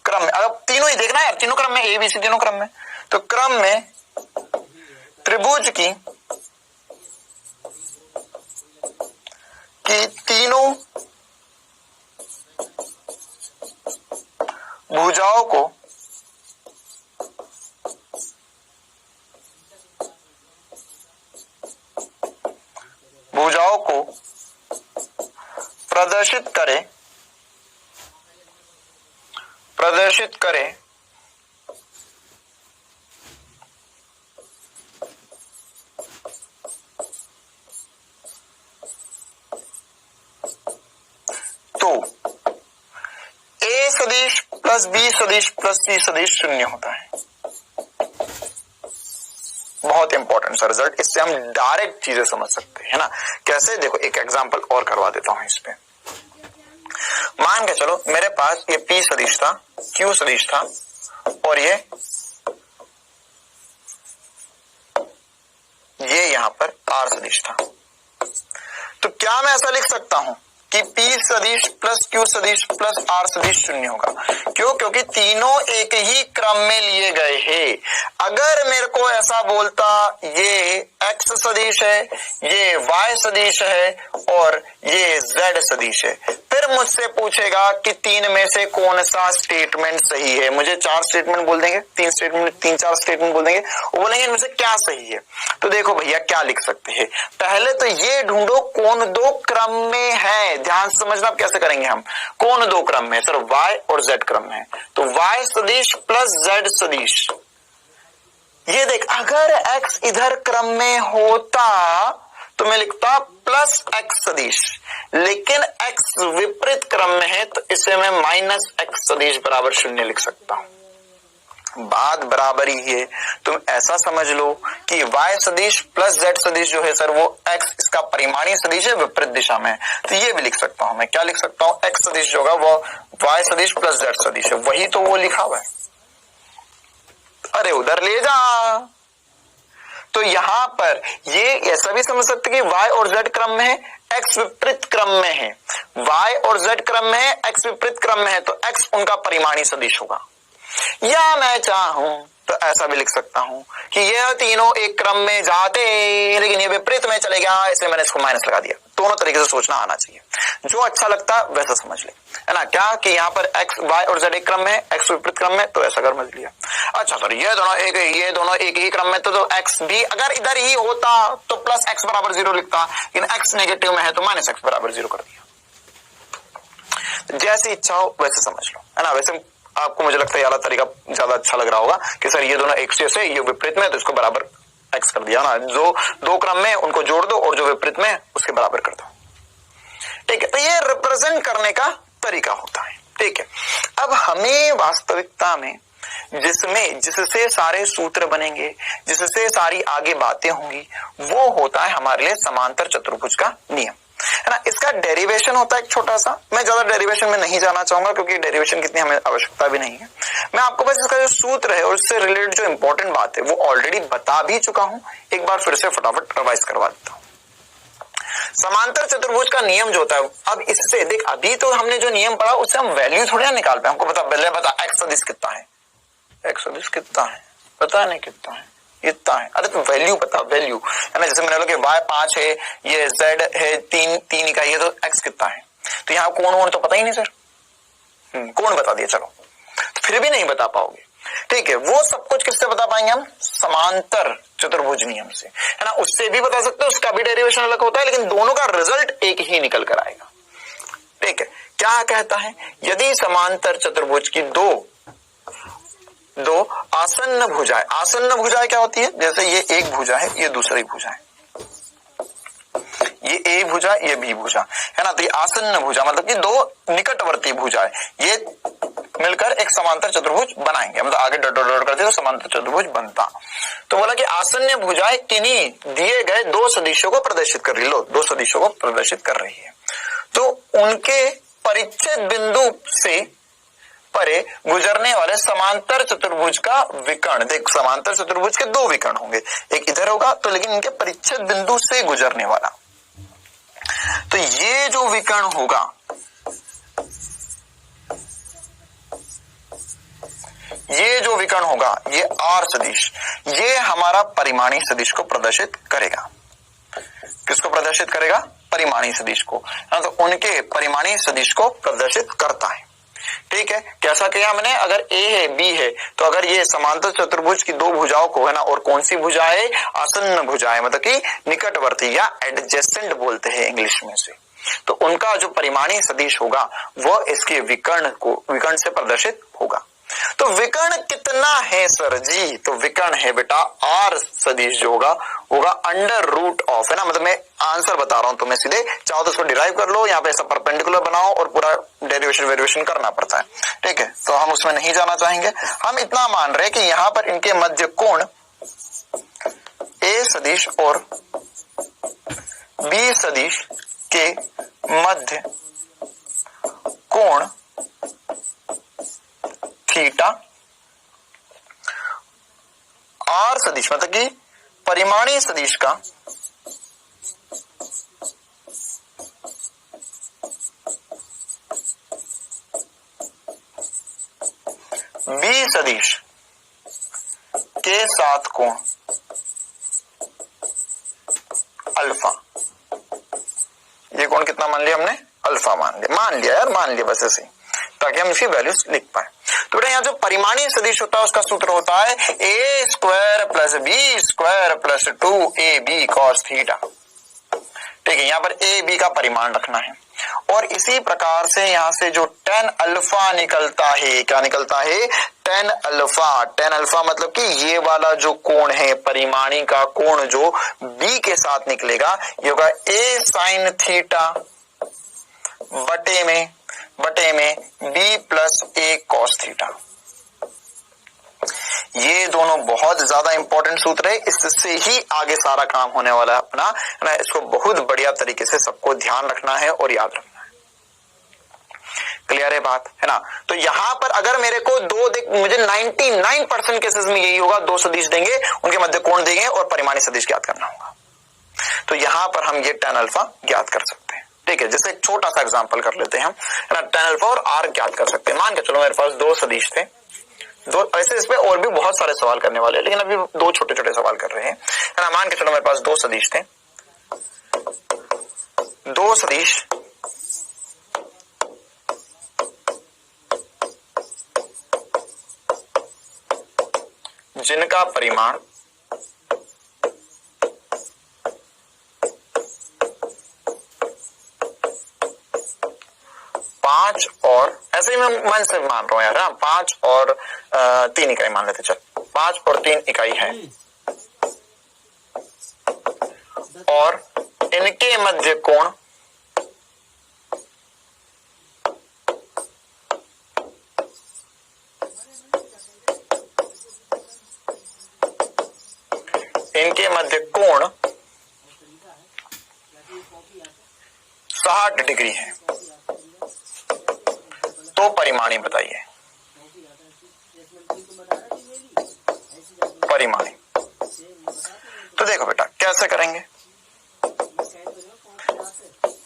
अगर तीनों ही देखना है, तीनों क्रम में, ए बी सी तीनों क्रम में, तो क्रम में त्रिभुज की कि तीनों भुजाओं को प्रदर्शित करे तो ए सदिश प्लस बी सदिश प्लस सी सदिश शून्य होता है। बहुत इंपॉर्टेंट सा रिजल्ट, इससे हम डायरेक्ट चीजें समझ सकते हैं ना। कैसे, देखो एक एग्जांपल और करवा देता हूं इस पे। मान के चलो मेरे पास ये P सदिश था, Q सदिश था और ये यहां पर R सदिश था। तो क्या मैं ऐसा लिख सकता हूं कि P सदिश प्लस Q सदिश प्लस R सदिश शून्य होगा? क्यों? क्योंकि तीनों एक ही क्रम में लिए गए हैं। अगर मेरे को ऐसा बोलता ये X सदिश है, ये Y सदिश है और ये Z सदिश है, फिर मुझसे पूछेगा कि तीन में से कौन सा स्टेटमेंट सही है। मुझे चार स्टेटमेंट बोल देंगे, तीन चार स्टेटमेंट बोल देंगे, वो बोलेंगे इनमें से क्या सही है। तो देखो भैया क्या लिख सकते हैं, पहले तो ये ढूंढो कौन दो क्रम में है। ध्यान से समझना आप कैसे करेंगे हम, कौन दो क्रम में, सर Y और Z क्रम में है। तो Y सदिश प्लस Z सदिश, ये देख अगर X इधर क्रम में होता तो मैं लिखता प्लस X सदिश, लेकिन X विपरीत क्रम में है तो इसे मैं माइनस X सदिश बराबर शून्य लिख सकता हूं। बात बराबर ही है। तुम ऐसा समझ लो कि Y सदिश प्लस Z सदिश जो है सर वो X इसका परिमाणीय सदिश है, विपरीत दिशा में, तो ये भी लिख सकता हूं मैं। क्या लिख सकता हूं? X सदिश जो होगा वो Y सदिश प्लस Z सदिश है, वही तो वो लिखा हुआ है। अरे उधर ले जा। तो यहां पर ये ऐसा भी समझ सकते कि Y और Z क्रम में है, X विपरीत क्रम में है। Y और Z क्रम में है, X विपरीत क्रम में है, तो X उनका परिमाणीय सदिश होगा। या मैं चाहूं तो ऐसा भी लिख सकता हूं कि ये तीनों एक क्रम में जाते लेकिन ये विपरीत में चले गया, इसलिए मैंने इसको माइनस लगा दिया। दोनों तरीके से सोचना आना चाहिए, जो अच्छा लगता है वैसा समझ ले, है ना। क्या कि यहाँ पर X Y और Z एक क्रम में है, X विपरीत क्रम में, तो ऐसा कर समझ लिया। अच्छा सर ये दोनों एक ही क्रम में, तो X भी अगर इधर ही होता तो प्लस X बराबर 0 लिखता, लेकिन X नेगेटिव में है तो माइनस X बराबर 0 कर दिया। जैसी इच्छा हो वैसे समझ लो, है ना। वैसे आपको मुझे लगता है वाला तरीका ज्यादा अच्छा लग रहा होगा कि सर ये दोनों एक से ये विपरीत में, तो इसको बराबर X कर दिया ना। जो दो क्रम में उनको जोड़ दो और जो विपरीत में उसके बराबर कर दो, ठीक है। तो ये रिप्रेजेंट करने का तरीका होता है, ठीक है। अब हमें वास्तविकता में जिससे सारे सूत्र बनेंगे, जिससे सारी आगे बातें होंगी, वो होता है हमारे लिए समांतर चतुर्भुज का नियम, है ना। इसका डेरिवेशन होता है एक छोटा सा, मैं ज्यादा डेरिवेशन में नहीं जाना चाहूंगा क्योंकि डेरिवेशन की हमें आवश्यकता भी नहीं है। मैं आपको बस इसका जो सूत्र है और उससे रिलेटेड जो इंपॉर्टेंट बात है वो ऑलरेडी बता भी चुका हूं, एक बार फिर से फटाफट रिवाइज करवा देता हूं। समांतर चतुर्भुज का नियम जो होता है, अब इससे देख अभी तो हमने जो नियम पढ़ा उससे हम वैल्यू थोड़ी ना निकाल पाए। हमको बता X सदिश कितना है, X सदिश कितना है, पता नहीं कितना है, इतना है। अरे तो वैल्यू बता, वैल्यू, है ना। जैसे मैंने बोला कि Y 5 है, ये Z है 3 इकाई है, तो X कितना है। तो यहाँ कोण तो पता ही नहीं सर, कोण बता दिया, चलो तो फिर भी नहीं बता पाओगे, ठीक है। वो सब कुछ किससे बता पाएंगे हम? समांतर चतुर्भुज नियम से, है ना। उससे भी बता सकते हो, उसका भी डेरिवेशन अलग होता है, लेकिन दोनों का रिजल्ट एक ही निकल कर आएगा, ठीक है। क्या कहता है, यदि समांतर चतुर्भुज की दो आसन्न भुजाएं, आसन्न भुजाएं क्या होती है? जैसे ये एक भुजा है, ये दूसरी भुजा है, ये ए भुजा, ये बी भुजा, है ना। तो ये आसन्न भुजा मतलब कि दो निकटवर्ती भुजाएं, ये मिलकर एक समांतर चतुर्भुज बनाएंगे, मतलब आगे डॉट डॉट करते तो समांतर चतुर्भुज बनता। तो बोला कि आसन्न भुजाएं किन्हीं दिए गए दो सदिशों को प्रदर्शित कर रही, लो दो सदिशों को प्रदर्शित कर रही है, तो उनके परिच्छेद बिंदु से परे गुजरने वाले समांतर चतुर्भुज का विकर्ण। देख समांतर चतुर्भुज के दो विकर्ण होंगे, एक इधर होगा तो लेकिन इनके परिच्छेद बिंदु से गुजरने वाला, तो ये जो विकर्ण होगा ये R सदिश, ये हमारा परिमाणी सदिश को प्रदर्शित करेगा। किसको प्रदर्शित करेगा? परिमाणीय सदिश को, है ना, तो उनके परिमाणीय सदिश को प्रदर्शित करता है। ठीक है, कैसा किया मैंने, अगर ए है बी है तो अगर ये समांतर चतुर्भुज की दो भुजाओं को, है ना, और कौन सी भुजा है, आसन्न भुजा है, मतलब कि निकटवर्ती या एडजेसेंट बोलते हैं इंग्लिश में से, तो उनका जो परिमाणीय सदिश होगा वह इसके विकर्ण से प्रदर्शित होगा। तो विकर्ण कितना है सर जी, तो विकर्ण है बेटा आर सदिश जो होगा अंडर रूट ऑफ, है ना, मतलब मैं आंसर बता रहा हूं तुम्हें सीधे, चाहो तो उसको डिराइव कर लो, यहाँ पे ऐसा परपेंडिकुलर बनाओ और पूरा डेरिवेशन वेरिएशन करना पड़ता है। ठीक है, तो हम उसमें नहीं जाना चाहेंगे, हम इतना मान रहे कि यहाँ पर इनके मध्य कोण ए सदिश और बी सदिश के मध्य कोण थीटा आर सदिश, मतलब कि परिमाणीय सदिश का बी सदिश के साथ कोण अल्फा, ये कोण कितना मान लिया हमने, अल्फा मान लिया यार, मान लिया बस ऐसे, ताकि हम इसकी वैल्यूज लिख पाए। तो बेटा यहाँ जो परिमाणीय सदिश होता है उसका सूत्र होता है A square plus B square plus 2ab cos theta. ठीक है, यहाँ पर ए बी का परिमाण रखना है और इसी प्रकार से यहाँ से जो tan अल्फा निकलता है, क्या निकलता है, tan अल्फा मतलब कि ये वाला जो कोण है परिमाणी का कोण जो b के साथ निकलेगा ये होगा a sin थीटा बटे में b plus a cos theta. ये दोनों बहुत ज्यादा इंपॉर्टेंट सूत्र है, इससे ही आगे सारा काम होने वाला है अपना, है ना, इसको बहुत बढ़िया तरीके से सबको ध्यान रखना है और याद रखना है। क्लियर है बात, है ना। तो यहां पर अगर मेरे को मुझे 99% केसेस में यही होगा, दो सदिश देंगे, उनके मध्य कोण देंगे और परिमाणी सदिश ज्ञात करना होगा। तो यहां पर हम ये tan अल्फा ज्ञात कर सकते हैं। ठीक है, जैसे एक छोटा सा एग्जांपल कर लेते हैं हम, है ना, tan अल्फा और r ज्ञात कर सकते हैं। मान के चलो मेरे पास दो सदिश थे, दो, ऐसे इसमें और भी बहुत सारे सवाल करने वाले हैं, लेकिन अभी दो छोटे छोटे सवाल कर रहे हैं, है ना। मान के चलो मेरे पास दो सदिश थे, दो सदिश जिनका परिमाण पांच और, ऐसे ही मैं मन से मान रहा हूं यार, 5 और 3 इकाई मान लेते, चल 5 और 3 इकाई है और इनके मध्य कोण कोण 60 डिग्री है, तो परिमाणी बताइए, परिमाणी। तो देखो बेटा कैसे करेंगे,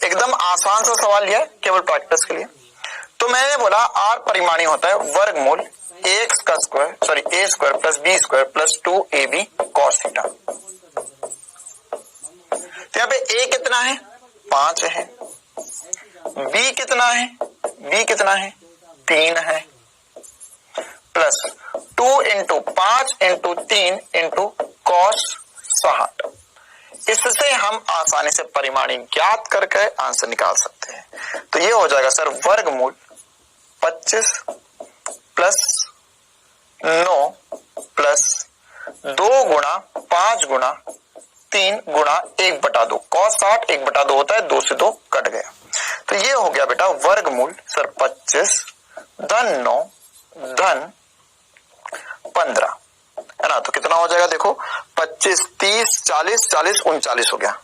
एकदम आसान सा सवाल लिया केवल प्रैक्टिस के लिए। तो मैंने बोला आर परिमाणी होता है वर्गमूल a square plus b square plus 2ab cos theta. तो यहाँ पे a कितना है, 5 है, b कितना है 3 है, plus 2 into 5 into 3 into cos 60। इससे हम आसानी से परिमाणी ज्ञात करके आंसर निकाल सकते हैं। तो ये हो जाएगा सर वर्गमूल 25 प्लस 9 प्लस 2 गुणा 5 गुणा 3 गुणा 1/2, cos 60 1/2 होता है, 2 से 2 कट गया। तो ये हो गया बेटा वर्गमूल सर 25 धन 9 धन 15, है ना। तो कितना हो जाएगा देखो, 25 30 40 40 39 हो गया,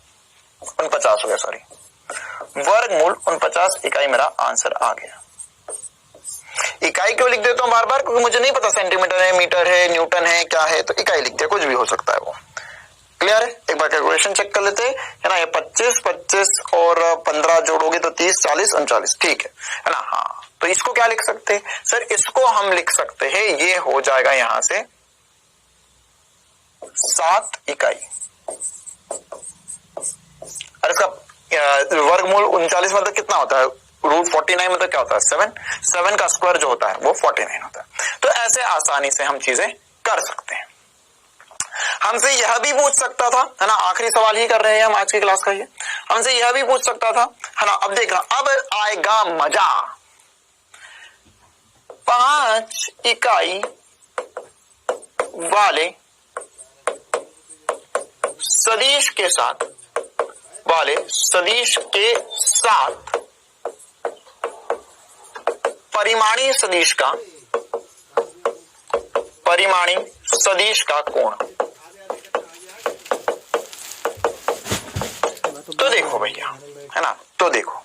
49 हो गया, सॉरी, वर्गमूल 49 इकाई मेरा आंसर आ गया। इकाई क्यों लिख देता हूं बार बार, क्योंकि मुझे नहीं पता सेंटीमीटर है, मीटर है, न्यूटन है, क्या है, तो इकाई लिखते हैं, कुछ भी हो सकता है वो। क्लियर है, एक बार कैलकुलेशन चेक कर लेते हैं, है ना। ये 25 और 15 जोड़ोगे तो 30 40 39, ठीक है ना। हाँ, तो इसको क्या लिख सकते हैं सर, इसको हम लिख सकते हैं, ये हो जाएगा यहां से 7 इकाई। और इसका वर्गमूल 39 मतलब कितना होता है, रूट 49 मतलब क्या होता है 7, 7 का स्क्वायर जो होता है वो 49 होता है। तो ऐसे आसानी से हम चीजें कर सकते हैं। हमसे यह भी पूछ सकता था, है ना, आखिरी सवाल ही कर रहे हैं हम आज की क्लास का, ये हमसे यह भी पूछ सकता था, है ना, अब देखना, अब आएगा मजा। 5 इकाई वाले सदिश के साथ परिमाणी सदिश का कोण। तो देखो भैया, है ना, तो देखो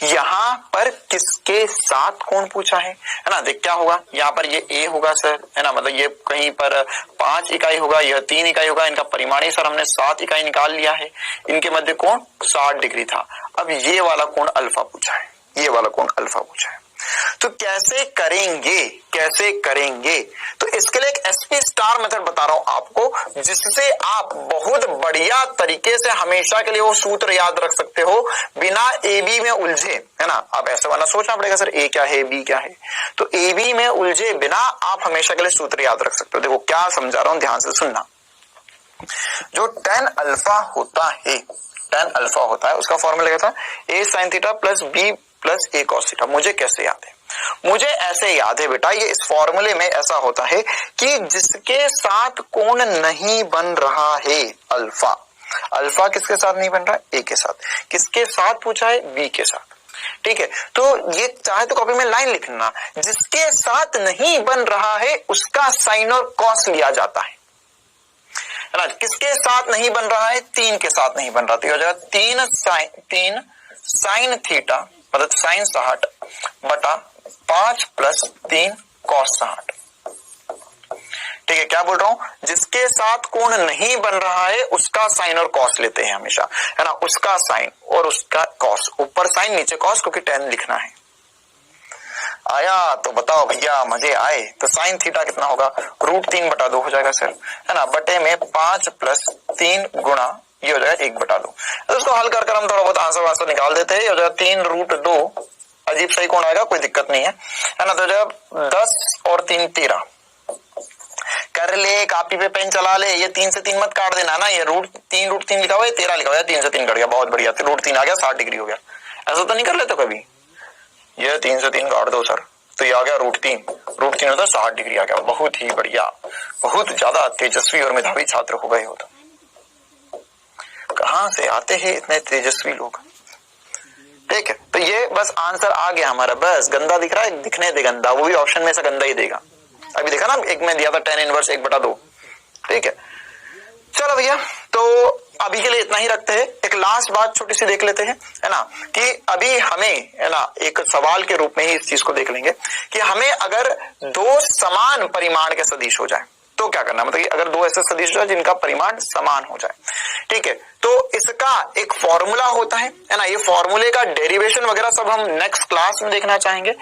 यहां पर किसके साथ कोण पूछा है ना, देख क्या होगा, यहाँ पर ये a होगा सर, है ना, मतलब ये कहीं पर 5 इकाई होगा, यह 3 इकाई होगा, इनका परिमाणी सर हमने 7 इकाई निकाल लिया है, इनके मध्य कोण 60 डिग्री था। अब ये वाला कोण अल्फा पूछा है, ये वाला कोण अल्फा पूछा है, तो कैसे करेंगे, तो इसके लिए एक एसपी स्टार मेथड बता रहा हूं आपको, जिससे आप बहुत बढ़िया तरीके से हमेशा के लिए वो सूत्र याद रख सकते हो बिना ए बी में उलझे, है ना। अब ऐसा वाला सोचना पड़ेगा सर ए क्या है बी क्या है, तो ए बी में उलझे बिना आप हमेशा के लिए सूत्र याद रख सकते हो। देखो क्या समझा रहा हूं, ध्यान से सुनना। जो tan अल्फा होता है उसका फॉर्मूला क्या था, a sin theta plus b plus a cos theta. मुझे कैसे याद है, मुझे ऐसे याद है बेटा, ये इस फॉर्मूले में ऐसा होता है कि जिसके साथ कोण नहीं बन रहा है अल्फा किसके साथ नहीं बन रहा, a के साथ, किसके साथ पूछा है, b के साथ, ठीक है। तो ये चाहे तो कॉपी में लाइन लिखना, जिसके साथ नहीं बन रहा है उसका साइन और कॉस लिया जाता है ना। किसके साथ नहीं बन रहा है, 3 के साथ नहीं बन रहा, तो हो जाएगा 3 साइन थीटा मतलब साइन 60 बटा 5 प्लस 3 कॉस 60, ठीक है। क्या बोल रहा हूं, जिसके साथ कोण नहीं बन रहा है उसका साइन और कॉस लेते हैं हमेशा, है ना, उसका साइन और उसका कॉस, ऊपर साइन नीचे कॉस, क्योंकि tan लिखना है। आया तो बताओ भैया, मजे आए। तो साइन थीटा कितना होगा, √3 बटा 2 हो जाएगा सर, है ना, बटे में 5 प्लस 3 गुणा ये हो जाएगा 1 बटा 2। तो उसको हल कर हम थोड़ा बहुत आंसर निकाल देते हैं, ये हो जाएगा 3√2, अजीब सही कोण आएगा, कोई दिक्कत नहीं है ना। तो जब 10 और 3 13 कर ले, कॉपी पे पेन चला ले, ये 3 से 3 मत काट देना ना, ये √3 लिखा हुआ है, 13 लिखा हुआ है, 3 से 3 कट गया, बहुत बढ़िया, √3 आ गया, 60 डिग्री हो गया। ऐसा तो नहीं कर लेते कभी, ये 3 से 3 काट दो सर, तो ये आ गया √3 होता 60 डिग्री आ गया, बहुत ही बढ़िया, बहुत ज्यादा तेजस्वी और मेधावी छात्र हो गए हो। तो कहां से आते हैं इतने तेजस्वी लोग, ठीक है। तो ये बस आंसर आ गया हमारा, बस गंदा दिख रहा है, दिखने दे गंदा, वो भी ऑप्शन में से गंदा ही देगा। अभी देखा ना, एक में दिया था tan इनवर्स 1 बटा 2, ठीक है। चलो भैया, तो अभी के लिए इतना ही रखते हैं। एक लास्ट बात छोटी सी देख लेते हैं, है ना, कि अभी हमें, है ना, एक सवाल के रूप में ही इस चीज को देख लेंगे कि हमें अगर 2 समान परिमाण के सदिश हो जाए तो क्या करना, मतलब कि अगर 2 ऐसे सदिश हो जाए जिनका परिमाण समान हो जाए, ठीक है, तो इसका एक फॉर्मूला होता है ना, ये फॉर्मूले का डेरिवेशन वगैरह सब हम नेक्स्ट क्लास में देखना चाहेंगे।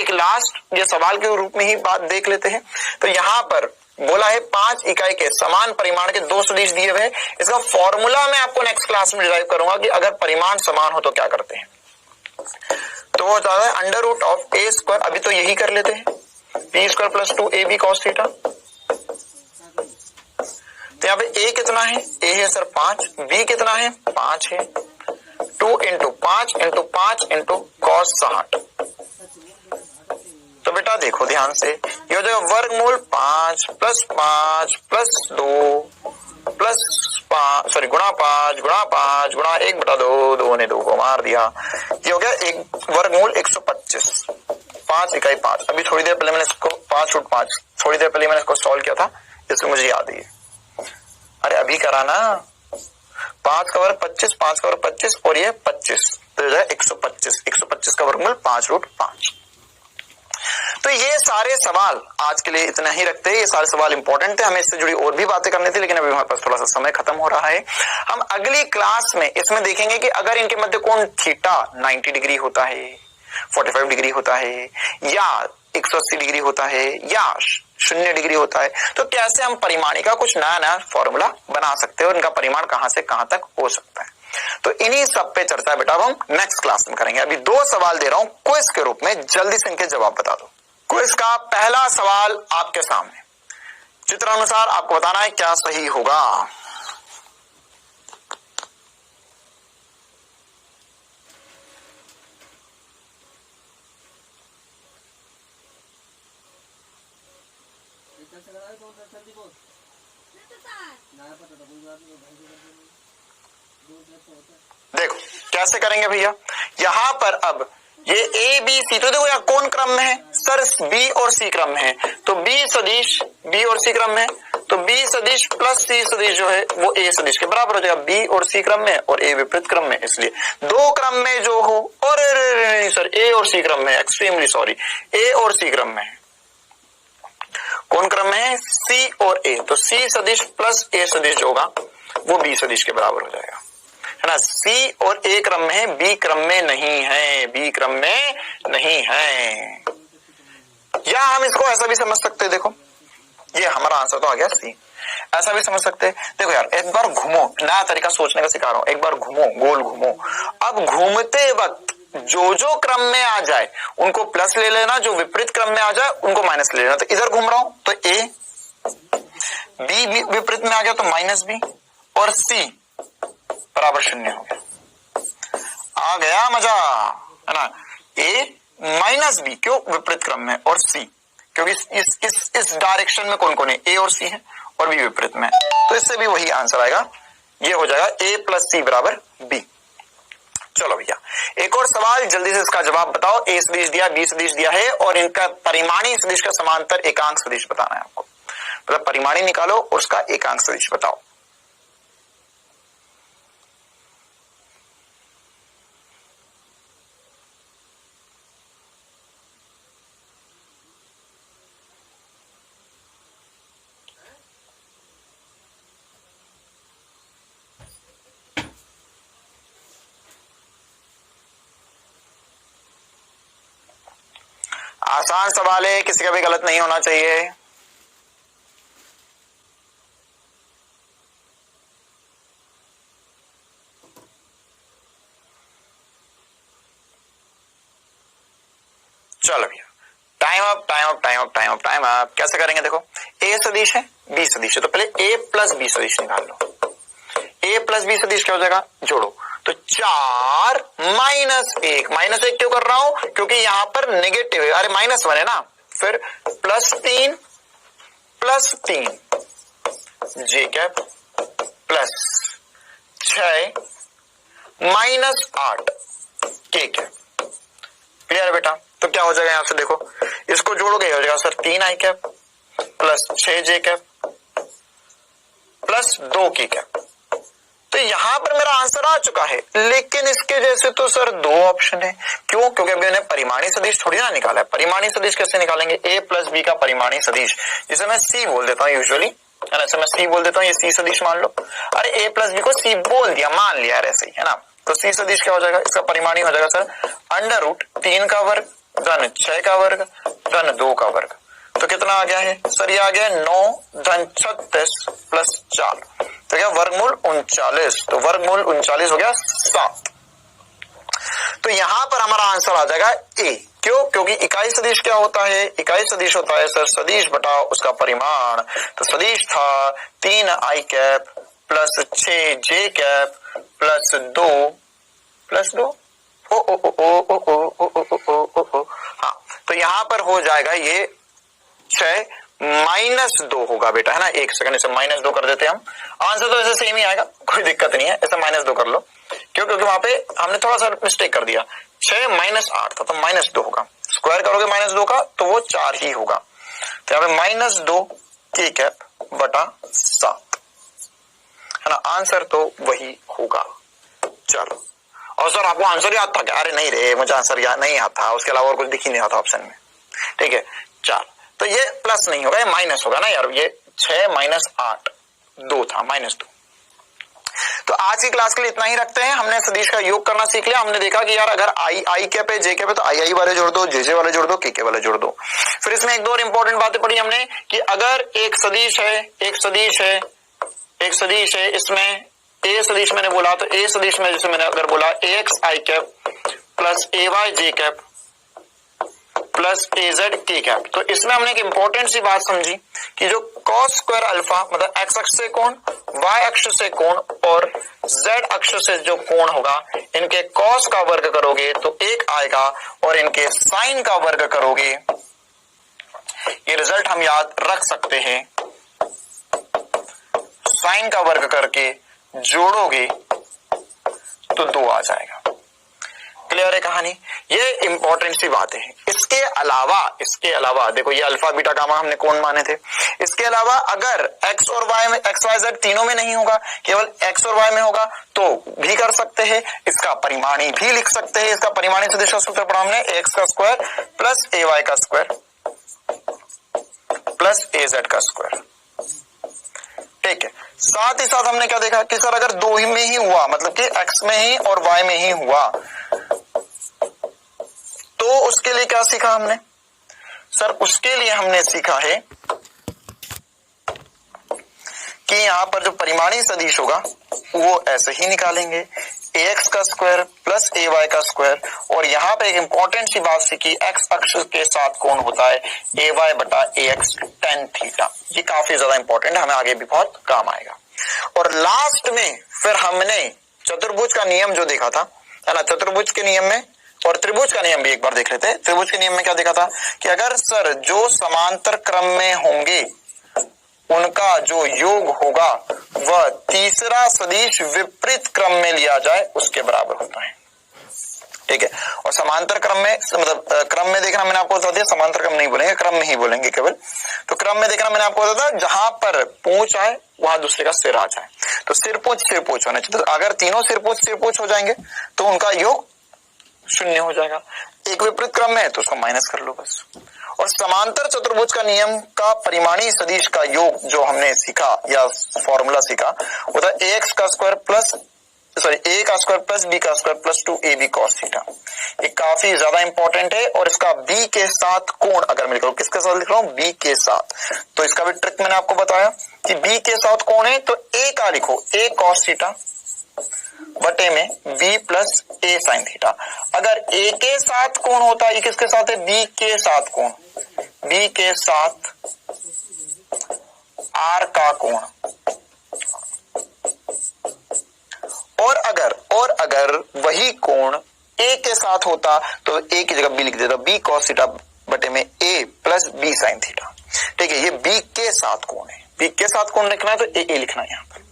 एक लास्ट ये सवाल के रूप में ही बात देख लेते हैं। तो यहाँ पर बोला है 5 इकाई के समान परिमाण के 2 सदिश दिए हुए, इसका फॉर्मूला मैं आपको नेक्स्ट क्लास में डिराइव करूंगा कि अगर परिमाण समान हो तो क्या करते हैं। तो वो जाता है √a², अभी तो यही कर लेते हैं, b² plus 2ab cos theta. तो यहाँ पे a कितना है, a है सर 5, b कितना है 5 है, 2 × 5 × 5 × cos 60। तो बेटा देखो ध्यान से, ये हो जाएगा वर्गमूल 5 प्लस 5 प्लस 2 प्लस 5 सॉरी गुणा 5 गुणा 1 बटा 2, 2 ने 2 को मार दिया, ये हो गया एक वर्गमूल 125, 5 इकाई 5। अभी थोड़ी देर पहले मैंने इसको 5√5 थोड़ी देर पहले मैंने इसको सॉल्व किया था, इसको मुझे याद है। अरे अभी करा ना, 5 का वर्ग 25, 5 का वर्ग 25 और ये 25, तो 125 का वर्गमूल 5√5। तो ये सारे सवाल आज के लिए इतना ही रखते हैं, ये सारे सवाल इंपॉर्टेंट थे, हमें इससे जुड़ी और भी बातें करनी थी, लेकिन अभी हमारे पास थोड़ा सा समय खत्म हो रहा है। हम अगली क्लास में इसमें देखेंगे कि अगर इनके मध्य कोण थीटा 90 डिग्री होता है, 45 डिग्री होता है, या 180 डिग्री होता है, या 0 डिग्री होता है, तो कैसे हम परिमाणी का कुछ नया फॉर्मूला बना सकते हैं और इनका परिमाण कहां से कहां तक हो सकता है। तो इन्हीं सब पे चर्चा बेटा हम नेक्स्ट क्लास में करेंगे। अभी 2 सवाल दे रहा हूं क्विज के रूप में, जल्दी से इनके जवाब बता दो। क्विज का पहला सवाल आपके सामने, चित्र अनुसार आपको बताना है क्या सही होगा। देखो कैसे करेंगे भैया, यहां पर अब ये ए बी सी, तो देखो यार कौन क्रम में है सर, बी और सी क्रम में है, तो बी सदिश बी और सी क्रम में, तो बी सदिश प्लस सी सदिश जो है वो ए सदिश के बराबर हो जाएगा। बी और सी क्रम में और ए विपरीत क्रम में, इसलिए 2 क्रम में जो हो, और नहीं सर ए और सी क्रम में, एक्सट्रीमली सॉरी, ए और सी क्रम में है। कौन क्रम में है, सी और ए, तो सी सदिश प्लस ए सदिश जो होगा वो बी सदिश के बराबर हो जाएगा, है ना। सी और ए क्रम में है, बी क्रम में नहीं है, बी क्रम में नहीं है। या हम इसको ऐसा भी समझ सकते हैं, देखो ये हमारा आंसर तो आ गया सी, ऐसा भी समझ सकते हैं। देखो यार एक बार घूमो, नया तरीका सोचने का सिखा रहा हूं, एक बार घूमो, गोल घूमो। अब घूमते वक्त जो क्रम में आ जाए उनको प्लस ले लेना, जो विपरीत क्रम में आ जाए उनको माइनस ले लेना। तो इधर घूम रहा हूं तो ए, बी विपरीत में आ गया तो माइनस बी, और सी बराबर 0 हो गया। आ गया मजा, है ना। ए माइनस बी क्यों, विपरीत क्रम में, और सी क्योंकि इस डायरेक्शन में कौन कौन है, ए और सी है, और बी विपरीत में, तो इससे भी वही आंसर आएगा, ये हो जाएगा ए प्लस सी बराबर बी। चलो भैया एक और सवाल, जल्दी से इसका जवाब बताओ। ए सदिश दिया, बी सदिश दिया है, और इनका परिमाणी सदिश का समांतर एकांक सदिश बताना है आपको। मतलब परिमाणी निकालो और उसका एकांक सदिश बताओ। आसान सवाल है, किसी का भी गलत नहीं होना चाहिए। चलो भैया time up, time up, time up, time up, time up. कैसे करेंगे, देखो ए सदिश है, बी सदिश है, तो पहले ए प्लस बी सदिश निकाल लो। ए प्लस बी सदिश क्या हो जाएगा, जोड़ो, तो 4 माइनस 1, माइनस 1 क्यों कर रहा हूं, क्योंकि यहां पर नेगेटिव है, अरे -1 है ना। फिर +3 प्लस 3 जे कैप प्लस 6 माइनस 8 के कैप। क्लियर है बेटा, तो क्या हो जाएगा यहां से, देखो इसको जोड़ोगे हो जाएगा सर 3 आई कैप प्लस 6 जे कैप प्लस 2 की कैप। तो यहां पर मेरा आंसर आ चुका है, लेकिन इसके जैसे तो सर 2 ऑप्शन है। क्यों, क्योंकि अभी मैंने परिमाणी सदिश थोड़ी ना निकाला है। परिमाणी सदिश कैसे निकालेंगे, ए प्लस बी का परिमाणी सदिश, जिसे मैं सी बोल देता हूं यूजुअली, है ना, मैं सी बोल देता हूं, ये सी सदिश मान लो। अरे ए प्लस बी को सी बोल दिया, मान लिया ऐसे ही, है ना। तो सी सदिश क्या हो जाएगा, इसका परिमाणी हो जाएगा सर √3 का वर्ग धन 6 का वर्ग धन 2 का वर्ग। तो कितना आ गया है सर, ये आ गया 9 धन 36 प्लस 4, तो क्या वर्गमूल 39, तो वर्गमूल 39 हो गया 7। तो यहां पर हमारा आंसर आ जाएगा ए। क्यों, क्योंकि इकाई सदिश क्या होता है, इकाई सदिश होता है सर सदिश बटा उसका परिमाण। तो सदिश था 3 आई कैप प्लस 6 जे कैप प्लस 2 हाँ, तो यहां पर हो जाएगा ये 6 माइनस 2 होगा बेटा, है ना। 1 सेकंड, इसे -2 कर देते हैं हम, आंसर तो ऐसे सेम ही आएगा, कोई दिक्कत नहीं है, ऐसे -2 कर लो। क्यों, क्योंकि वहां पे हमने थोड़ा सा मिस्टेक कर दिया, 6 माइनस 8 था तो -2 होगा, स्क्वायर करोगे -2 का तो वो 4 ही होगा। तो यहाँ पे -2 के कैप बटा 7, है ना, आंसर तो वही होगा। चलो, और सर आपको आंसर याद था क्या, अरे नहीं रे मुझे आंसर याद नहीं आता, उसके अलावा और कुछ दिख ही नहीं आता ऑप्शन में, ठीक है। 4, तो ये प्लस नहीं होगा, ये माइनस होगा ना यार, ये 6 माइनस 8 2 था, -2। तो आज की क्लास के लिए इतना ही रखते हैं। हमने सदिश का योग करना सीख लिया। हमने देखा कि यार अगर आई कैप है, जे कैप है, तो आई वाले जोड़ दो, जे वाले जोड़ दो, के वाले जोड़ दो। फिर इसमें एक दो और इंपॉर्टेंट बातें पढ़ी हमने कि अगर एक सदिश है, इसमें ए सदिश मैंने बोला तो ए सदिश में जैसे मैंने अगर बोला ax i cap plus ay j cap plus az k cap, तो इसमें हमने एक इंपॉर्टेंट सी बात समझी कि जो cos स्क्वायर अल्फा मतलब x अक्ष से कोण, y अक्ष से कोण और z अक्ष से जो कोण होगा, इनके cos का वर्ग करोगे तो 1 आएगा और इनके sin का वर्ग करोगे, ये रिजल्ट हम याद रख सकते हैं। sin का वर्ग करके जोड़ोगे तो 2 आ जाएगा। क्लियर है कहानी? ये इंपॉर्टेंट सी बात है। इसके अलावा देखो ये अल्फा बीटा गामा हमने कोण माने थे। इसके अलावा अगर x और y में x y z तीनों में नहीं होगा, केवल x और y में होगा तो भी कर सकते हैं। इसका परिमाणी भी लिख सकते हैं। इसका परिमाणी सदिश का सूत्र पढ़ा हमने, ax का स्क्वायर प्लस ay का स्क्वायर प्लस az का स्क्वायर। ठीक है, साथ ही साथ हमने क्या देखा कि सर अगर 2 ही में ही हुआ, मतलब कि x में ही और y में ही हुआ, तो उसके लिए क्या सीखा हमने? सर उसके लिए हमने सीखा है कि यहां पर जो परिमाणी सदिश होगा वो ऐसे ही निकालेंगे, ax का स्क्वायर प्लस ay का स्क्वायर, और यहां पे एक इंपॉर्टेंट सी बात सीखी, x अक्ष के साथ कोण होता है ay बटा ax tan थीटा। ये काफी ज्यादा इंपॉर्टेंट है, हमें आगे भी बहुत काम आएगा। और लास्ट में फिर हमने चतुर्भुज का नियम जो देखा था, है ना, चतुर्भुज के नियम में और त्रिभुज का नियम भी एक बार देख लेते हैं। त्रिभुज के नियम में क्या देखा था कि अगर सर जो समांतर क्रम में होंगे उनका जो योग होगा वह तीसरा सदिश विपरीत क्रम में लिया जाए उसके बराबर होता है। ठीक है, और समांतर क्रम में मतलब क्रम में देखना मैंने आपको बता दिया, समांतर क्रम नहीं बोलेंगे, क्रम में ही बोलेंगे केवल। तो क्रम में देखना मैंने आपको बताया था, जहां पर पूंछ आए वहां दूसरे का सिर आ जाए, तो सिर पूंछ होने चाहिए। तो अगर तीनों सिर पूंछ हो जाएंगे तो उनका योग 0 हो जाएगा। एक विपरीत क्रम में है तो उसको माइनस कर लो बस। और समांतर चतुर्भुज का नियम का परिमाणी सदिश का योग जो हमने सीखा या फॉर्मूला सीखा वो था ax का स्क्वायर प्लस a का स्क्वायर प्लस b का square plus 2ab cos theta. ये काफी ज्यादा इंपॉर्टेंट है। और इसका b के साथ कोण अगर मैं लिख रहा हूं, किसके साथ लिख रहा हूं? b के साथ, तो इसका भी ट्रिक मैंने आपको बताया कि b के साथ कोण है तो a का लिखो a cos थीटा बटे में b plus a sine theta. अगर a के साथ कोण होता है, ये किसके साथ है? b के साथ कोण, b के साथ r का कोण। और अगर वही कोण a के साथ होता तो a की जगह b लिख देता, b cos थीटा बटे में a plus b sine theta. ठीक है, ये b के साथ कोण है, b के साथ कोण लिखना है तो a लिखना है यहाँ पर।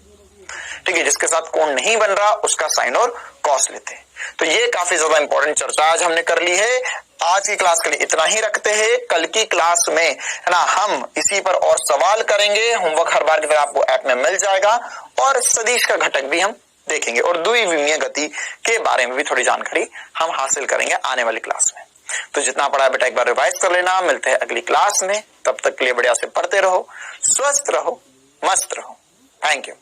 ठीक है, जिसके साथ कोण नहीं बन रहा उसका साइन और कॉस लेते हैं। तो ये काफी ज्यादा इंपॉर्टेंट चर्चा आज हमने कर ली है। आज की क्लास के लिए इतना ही रखते हैं। कल की क्लास में है ना हम इसी पर और सवाल करेंगे। होमवर्क हर बार की तरह आपको ऐप में मिल जाएगा और सदिश का घटक भी हम देखेंगे और द्विविमीय गति के बारे में भी थोड़ी जानकारी हम हासिल करेंगे आने वाली क्लास में। तो जितना पढ़ा बेटा एक बार रिवाइज कर लेना। मिलते हैं अगली क्लास में, तब तक के लिए बढ़िया से पढ़ते रहो, स्वस्थ रहो, मस्त रहो। Thank you.